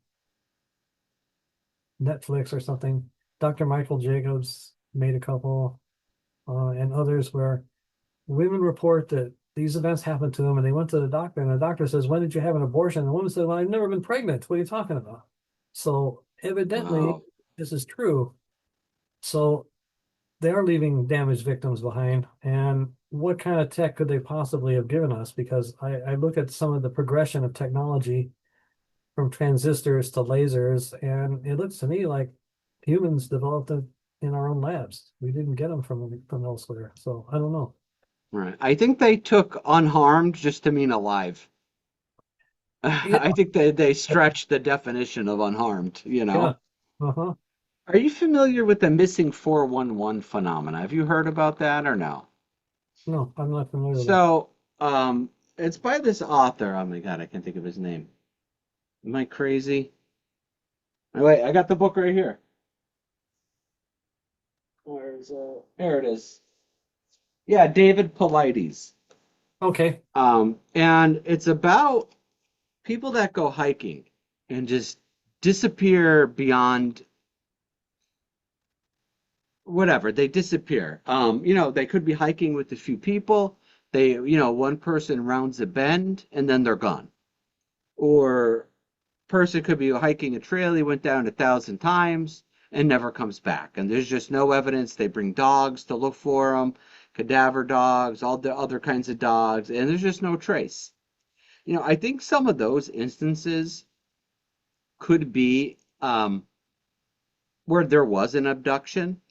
S2: Netflix or something. Dr. Michael Jacobs made a couple, and others where women report that these events happened to them, and they went to the doctor, and the doctor says, "When did you have an abortion?" And the woman said, "Well, I've never been pregnant. What are you talking about?" So evidently,
S1: Wow.
S2: this is true. So they are leaving damaged victims behind. And what kind of tech could they possibly have given us? Because I look at some of the progression of technology from transistors to lasers, and it looks to me like humans developed it in our own labs. We didn't get them from elsewhere. So I don't know.
S1: Right. I think they took unharmed just to mean alive.
S2: Yeah,
S1: I think they stretch the definition of unharmed, you
S2: yeah.
S1: know.
S2: Uh-huh.
S1: Are you familiar with the missing 411 phenomena? Have you heard about that or no?
S2: No, I'm not familiar with that.
S1: So, it's by this author. Oh my God, I can't think of his name. Am I crazy? Oh, wait, I got the book right here. Where's There it is. Yeah, David Paulides.
S2: Okay.
S1: And it's about people that go hiking and just disappear beyond whatever. They disappear. They could be hiking with a few people. One person rounds a bend and then they're gone. Or person could be hiking a trail he went down 1,000 times and never comes back. And there's just no evidence. They bring dogs to look for him, cadaver dogs, all the other kinds of dogs, and there's just no trace. I think some of those instances could be where there was an abduction,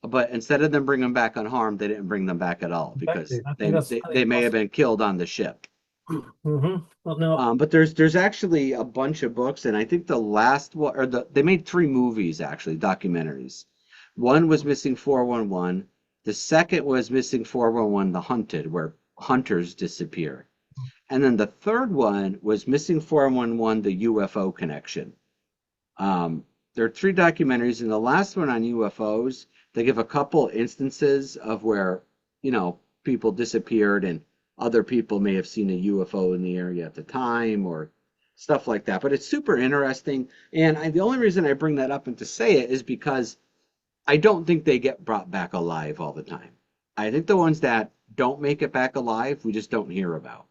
S1: but instead of them bringing them back unharmed, they didn't bring them back at all because
S2: Exactly. I think
S1: they
S2: that's
S1: they,
S2: highly
S1: they may have
S2: possible.
S1: been killed on the ship.
S2: Well, no,
S1: But there's actually a bunch of books, and I think the last one or they made three movies actually, documentaries. One was Missing 411. The second was Missing 411: The Hunted, where hunters disappear. And then the third one was Missing 411: The UFO Connection. There are three documentaries, and the last one on UFOs, they give a couple instances of where, people disappeared and other people may have seen a UFO in the area at the time or stuff like that. But it's super interesting. And the only reason I bring that up and to say it is because I don't think they get brought back alive all the time. I think the ones that don't make it back alive, we just don't hear about.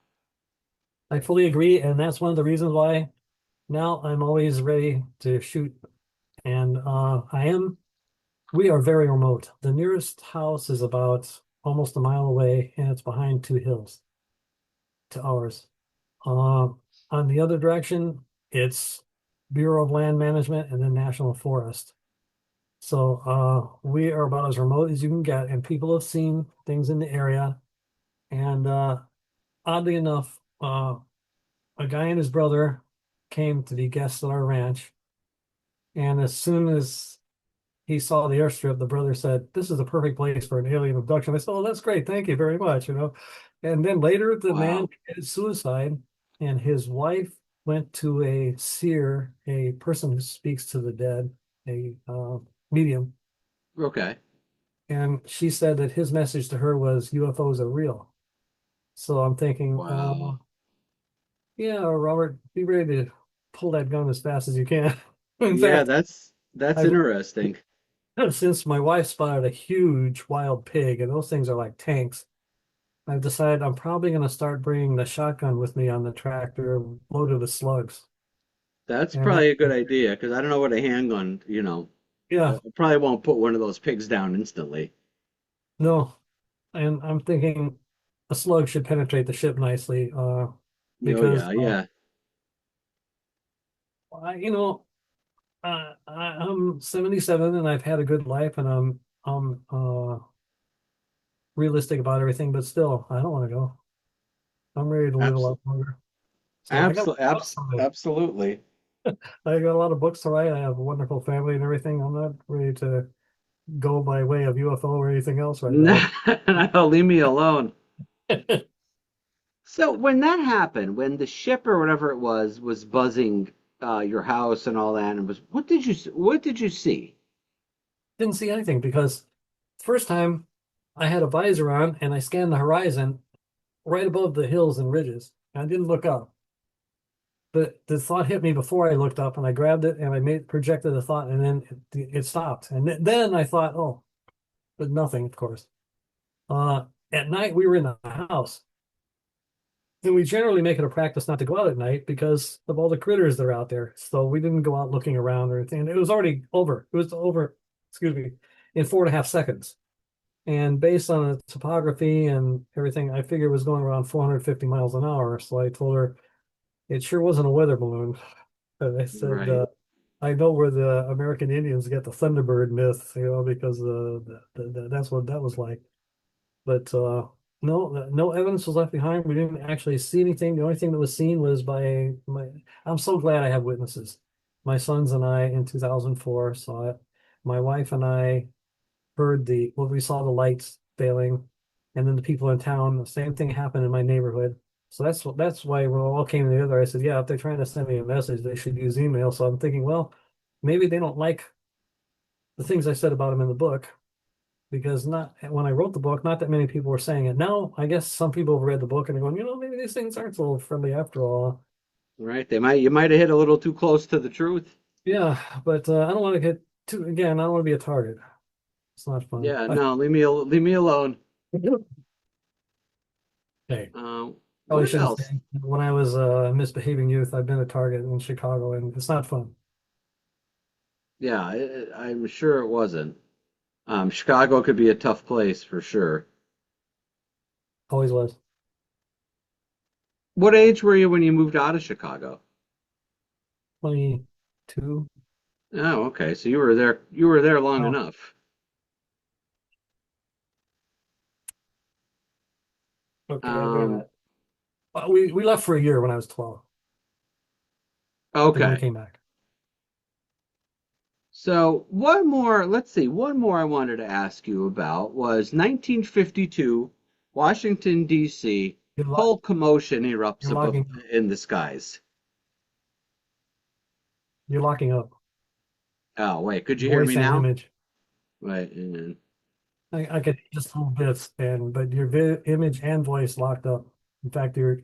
S2: I fully agree, and that's one of the reasons why now I'm always ready to shoot. And we are very remote. The nearest house is about almost a mile away, and it's behind two hills to ours. Uh, on the other direction, it's Bureau of Land Management and then National Forest. So we are about as remote as you can get, and people have seen things in the area. And oddly enough, a guy and his brother came to be guests at our ranch. And as soon as he saw the airstrip, the brother said, "This is a perfect place for an alien abduction." I said, "Oh, that's great. Thank you very much." And then later, the man
S1: Wow.
S2: committed suicide, and his wife went to a seer, a person who speaks to the dead, a medium.
S1: Okay.
S2: And she said that his message to her was UFOs are real. So I'm thinking,
S1: Wow.
S2: yeah, Robert, be ready to pull that gun as fast as you can. In
S1: Yeah,
S2: fact,
S1: that's
S2: I've
S1: interesting.
S2: since my wife spotted a huge wild pig, and those things are like tanks, I've decided I'm probably going to start bringing the shotgun with me on the tractor loaded with slugs.
S1: That's
S2: And that,
S1: probably a good idea because I don't know what a handgun,
S2: yeah,
S1: I probably won't put one of those pigs down instantly.
S2: no. And I'm thinking a slug should penetrate the ship nicely,
S1: Oh
S2: because,
S1: yeah, yeah.
S2: I, you know, I'm 77 and I've had a good life, and I'm realistic about everything, but still, I don't want to go. I'm ready to live a lot
S1: Absolutely,
S2: longer. So I got a lot of books to write.
S1: absolutely.
S2: I got a lot of books to write. I have a wonderful family and everything. I'm not ready to go by way of UFO or anything else right now.
S1: No, leave me alone. So when that happened, when the ship or whatever it was buzzing your house and all that, and what did you see?
S2: Didn't see anything because first time I had a visor on and I scanned the horizon right above the hills and ridges. I didn't look up. But the thought hit me before I looked up, and I grabbed it and I made projected the thought, and then it stopped. And then I thought, oh, but nothing, of course. Uh, at night we were in the house, and we generally make it a practice not to go out at night because of all the critters that are out there. So we didn't go out looking around or anything. It was already over. It was over, excuse me, in 4.5 seconds. And based on the topography and everything, I figured it was going around 450 miles an hour. So I told her it sure wasn't a weather balloon. And I said,
S1: Right.
S2: I know where the American Indians get the Thunderbird myth, because that's what that was like. But no evidence was left behind. We didn't actually see anything. The only thing that was seen was by my. I'm so glad I have witnesses. My sons and I in 2004 saw it. My wife and I heard we saw the lights failing, and then the people in town. The same thing happened in my neighborhood. So that's why when it all came together, I said, yeah, if they're trying to send me a message, they should use email. So I'm thinking, well, maybe they don't like the things I said about them in the book because not when I wrote the book, not that many people were saying it. Now, I guess some people have read the book and they're going, maybe these things aren't so friendly after all.
S1: Right? You might have hit a little too close to the truth.
S2: Yeah, but I don't want to get too, again, I don't want to be a target. It's not fun.
S1: Yeah, no, leave me alone.
S2: Hey, probably
S1: What
S2: shouldn't
S1: else?
S2: say. When I was a misbehaving youth, I've been a target in Chicago and it's not fun.
S1: Yeah, I'm sure it wasn't. Chicago could be a tough place for sure.
S2: Always was.
S1: What age were you when you moved out of Chicago?
S2: 22.
S1: Oh, okay. So you were there long
S2: Oh,
S1: enough.
S2: okay, I'll give you
S1: Um,
S2: that. We left for a year when I was 12, and then we
S1: okay.
S2: came back.
S1: So let's see, one more I wanted to ask you about was 1952, Washington, D.C.,
S2: You're, lo
S1: whole commotion erupts
S2: you're
S1: above
S2: logging,
S1: in the skies.
S2: you're locking up
S1: Oh, wait, could you hear me
S2: voice and
S1: now?
S2: image.
S1: Wait, and
S2: I could just little bits, but your vi image and voice locked up. In fact, you're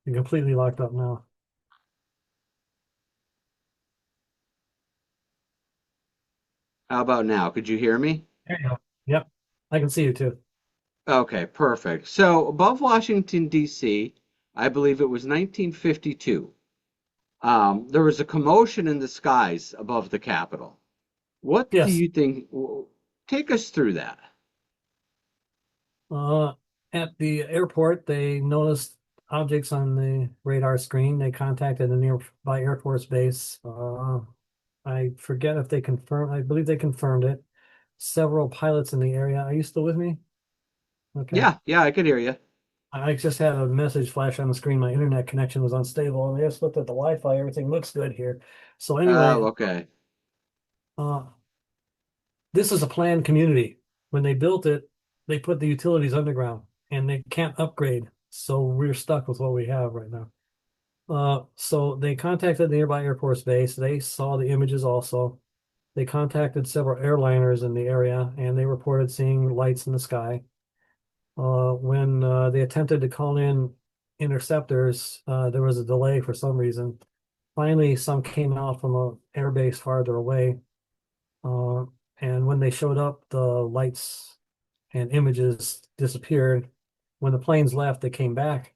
S2: completely locked up now.
S1: how about now? Could you hear me?
S2: There you go. Yep, I can see you too.
S1: Okay, perfect. So above Washington, D.C., I believe it was 1952. There was a commotion in the skies above the Capitol. What do
S2: Yes.
S1: you think? Take us through that.
S2: Uh, at the airport, they noticed objects on the radar screen. They contacted a nearby Air Force base. I forget if they confirmed. I believe they confirmed it. Several pilots in the area. Are you still with me? Okay.
S1: Yeah, yeah, I could hear you.
S2: I just had a message flash on the screen. My internet connection was unstable, and I just looked at the Wi-Fi. Everything looks good here. So
S1: Oh,
S2: anyway,
S1: okay.
S2: uh, this is a planned community. When they built it, they put the utilities underground, and they can't upgrade. So we're stuck with what we have right now. So they contacted the nearby Air Force base. They saw the images also. They contacted several airliners in the area, and they reported seeing lights in the sky. When they attempted to call in interceptors, there was a delay for some reason. Finally, some came out from a air base farther away. Uh, and when they showed up, the lights and images disappeared. When the planes left, they came back.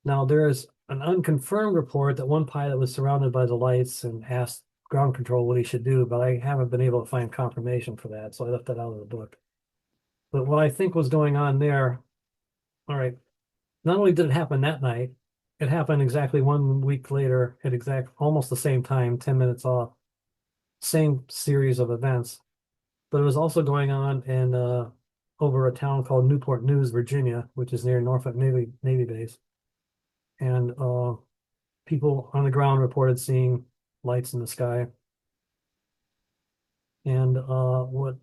S2: Now, there's an unconfirmed report that one pilot was surrounded by the lights and asked ground control what he should do, but I haven't been able to find confirmation for that, so I left that out of the book. But what I think was going on there, all right, not only did it happen that night, it happened exactly 1 week later at almost the same time, 10 minutes off, same series of events. But it was also going on in over a town called Newport News, Virginia, which is near Norfolk Navy base. And people on the ground reported seeing lights in the sky. And what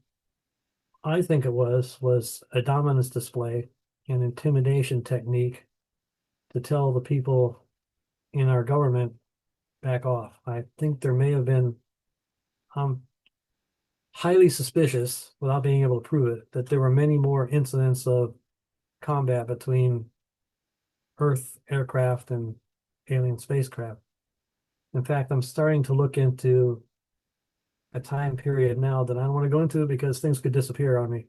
S2: I think it was a dominance display, an intimidation technique to tell the people in our government back off. I think there may have been, I'm highly suspicious, without being able to prove it, that there were many more incidents of combat between Earth aircraft and alien spacecraft. In fact, I'm starting to look into a time period now that I don't want to go into because things could disappear on me.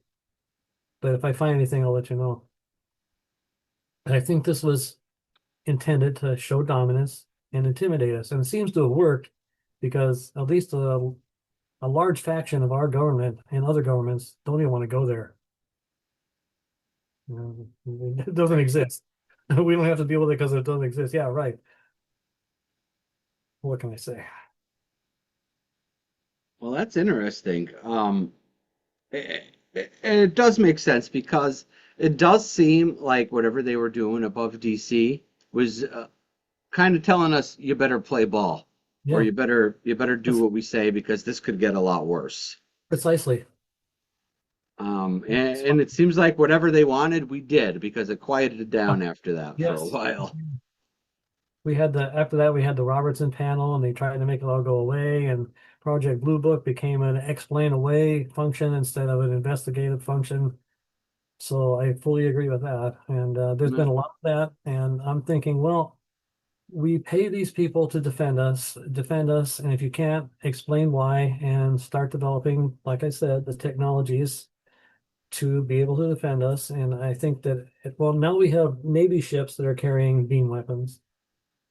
S2: But if I find anything, I'll let you know. And I think this was intended to show dominance and intimidate us. And it seems to have worked because at least a large faction of our government and other governments don't even want to go there. It doesn't
S1: Right.
S2: exist. We don't have to deal with it because it doesn't exist. Yeah, right. What can I say?
S1: Well, that's interesting. It does make sense because It does seem like whatever they were doing above DC was kind of telling us you better play ball, or
S2: Yeah,
S1: you better do
S2: that's
S1: what we say because this could get a lot worse.
S2: precisely.
S1: And,
S2: It's
S1: and
S2: fun.
S1: it seems like whatever they wanted, we did because it quieted down after that for a
S2: Yes.
S1: while.
S2: We had after that we had the Robertson panel and they tried to make it all go away, and Project Blue Book became an explain away function instead of an investigative function. So I fully agree with that. And there's been
S1: Yeah,
S2: a lot of that. And I'm thinking, well, we pay these people to defend us. And if you can't explain why and start developing, like I said, the technologies to be able to defend us. And I think that, well, now we have Navy ships that are carrying beam weapons,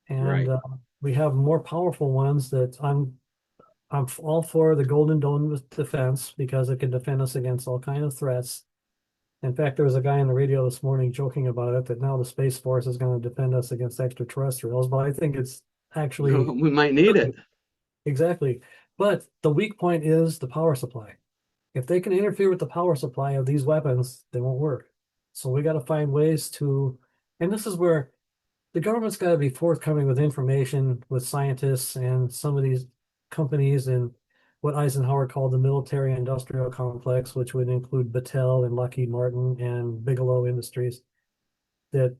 S2: and
S1: right.
S2: we have more powerful ones that I'm all for the Golden Dome defense because it can defend us against all kind of threats. In fact, there was a guy on the radio this morning joking about it that now the Space Force is going to defend us against extraterrestrials, but I think it's actually
S1: We might need it.
S2: exactly. But the weak point is the power supply. If they can interfere with the power supply of these weapons, they won't work. So we got to find ways to, and this is where the government's got to be forthcoming with information with scientists and some of these companies and what Eisenhower called the military industrial complex, which would include Battelle and Lockheed Martin and Bigelow Industries, that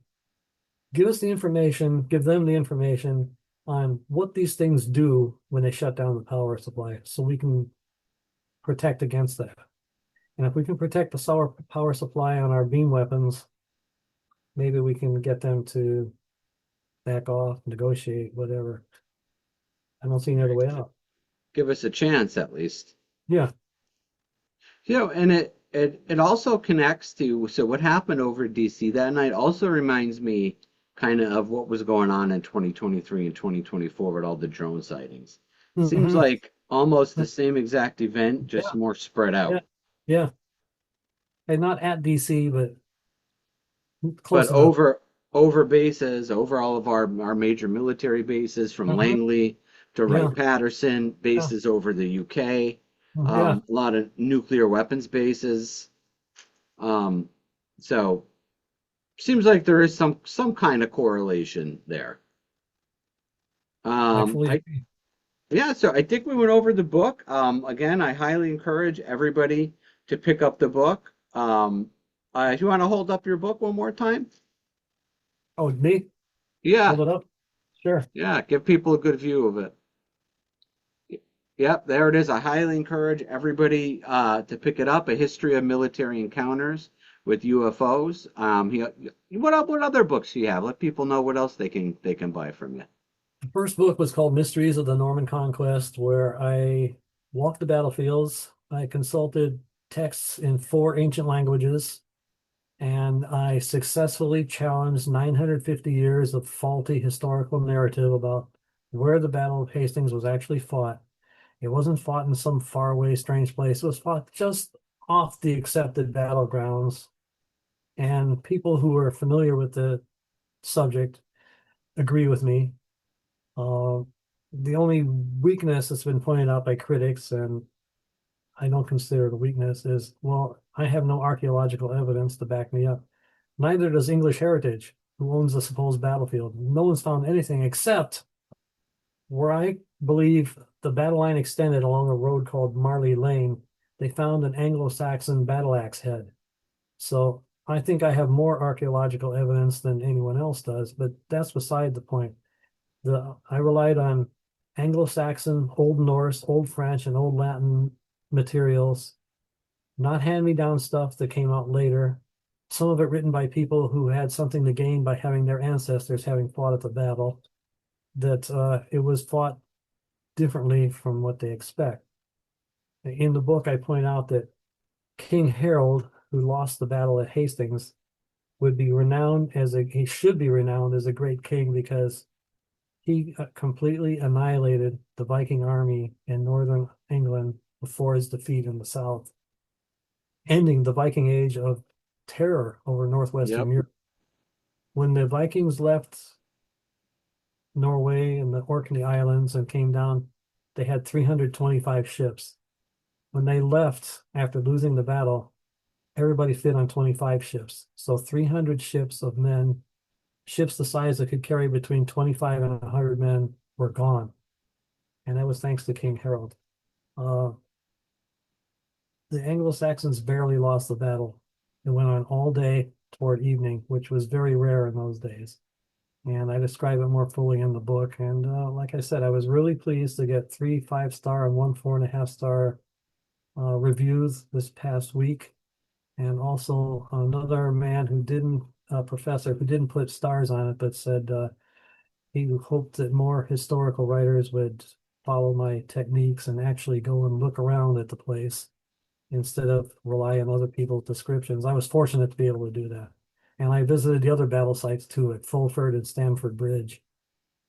S2: give us the information, give them the information on what these things do when they shut down the power supply so we can protect against that. And if we can protect the power supply on our beam weapons, maybe we can get them to back off, negotiate, whatever. I don't see any other way out.
S1: Give us a chance at least.
S2: Yeah.
S1: And it also connects to so what happened over at DC that night also reminds me kind of what was going on in 2023 and 2024 with all the drone sightings. Seems
S2: Hmm.
S1: like almost the same exact event, just
S2: Yeah.
S1: more spread
S2: Yeah.
S1: out.
S2: Yeah. And not at DC, but
S1: But
S2: close enough.
S1: over bases, over all of our major military bases from
S2: Hmm.
S1: Langley to
S2: Yeah.
S1: Wright-Patterson,
S2: Yeah.
S1: bases over the UK,
S2: Yeah.
S1: a lot of nuclear weapons bases. Um, so seems like there is some kind of correlation there.
S2: I fully
S1: I
S2: agree.
S1: Yeah, so I think we went over the book. Again, I highly encourage everybody to pick up the book. If you want to hold up your book one more time,
S2: Oh, me?
S1: yeah,
S2: Hold it up. Sure.
S1: yeah, give people a good view of it. Yep, there it is. I highly encourage everybody to pick it up. A History of Military Encounters with UFOs. What other books do you have? Let people know what else they can buy from you.
S2: The first book was called Mysteries of the Norman Conquest, where I walked the battlefields. I consulted texts in four ancient languages, and I successfully challenged 950 years of faulty historical narrative about where the Battle of Hastings was actually fought. It wasn't fought in some faraway, strange place. It was fought just off the accepted battlegrounds. And people who are familiar with the subject agree with me. Uh, the only weakness that's been pointed out by critics, and I don't consider it a weakness, is well, I have no archaeological evidence to back me up. Neither does English Heritage, who owns the supposed battlefield. No one's found anything except where I believe the battle line extended along a road called Marley Lane. They found an Anglo-Saxon battle axe head. So I think I have more archaeological evidence than anyone else does, but that's beside the point. I relied on Anglo-Saxon, Old Norse, Old French, and Old Latin materials, not hand-me-down stuff that came out later. Some of it written by people who had something to gain by having their ancestors having fought at the battle. That it was fought differently from what they expect. In the book, I point out that King Harold, who lost the battle at Hastings, he should be renowned as a great king because he completely annihilated the Viking army in northern England before his defeat in the south, ending the Viking age of terror over northwestern
S1: Yep.
S2: Europe. When the Vikings left Norway and the Orkney Islands and came down, they had 325 ships. When they left after losing the battle, everybody fit on 25 ships. So 300 ships of men, ships the size that could carry between 25 and 100 men were gone. And that was thanks to King Harold. Uh, the Anglo-Saxons barely lost the battle. It went on all day toward evening, which was very rare in those days. And I describe it more fully in the book. And like I said, I was really pleased to get 3 5-star and 1 4.5-star reviews this past week. And also another man who didn't, a professor who didn't put stars on it, but said he hoped that more historical writers would follow my techniques and actually go and look around at the place instead of rely on other people's descriptions. I was fortunate to be able to do that. And I visited the other battle sites too at Fulford and Stamford Bridge.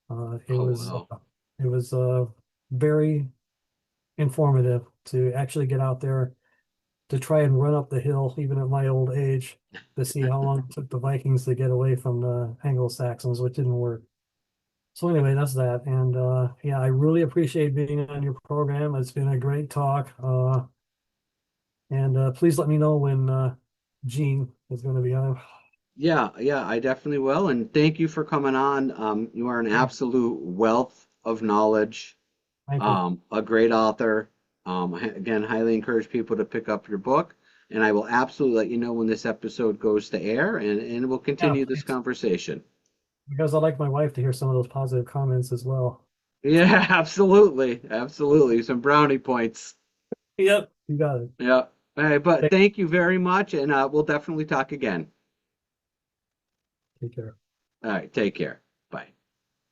S2: Uh, it
S1: Oh,
S2: was
S1: wow.
S2: uh, it was very informative to actually get out there to try and run up the hill, even at my old age, to see how long it took the Vikings to get away from the Anglo-Saxons, which didn't work. So anyway, that's that. And yeah, I really appreciate being on your program. It's been a great talk. And please let me know when Gene is going to be on.
S1: Yeah, yeah, I definitely will. And thank you for coming on. You are an
S2: Yeah,
S1: absolute wealth of knowledge,
S2: thank you.
S1: a great author. Again, highly encourage people to pick up your book. And I will absolutely let you know when this episode goes to air, and we'll
S2: Yeah,
S1: continue this
S2: please.
S1: conversation.
S2: Because I'd like my wife to hear some of those positive comments as well.
S1: Yeah, absolutely. Absolutely. Some brownie points.
S2: Yep, you got it.
S1: Yeah. All right, but
S2: Take,
S1: thank you very much, and we'll definitely talk again.
S2: take care.
S1: All right, take care.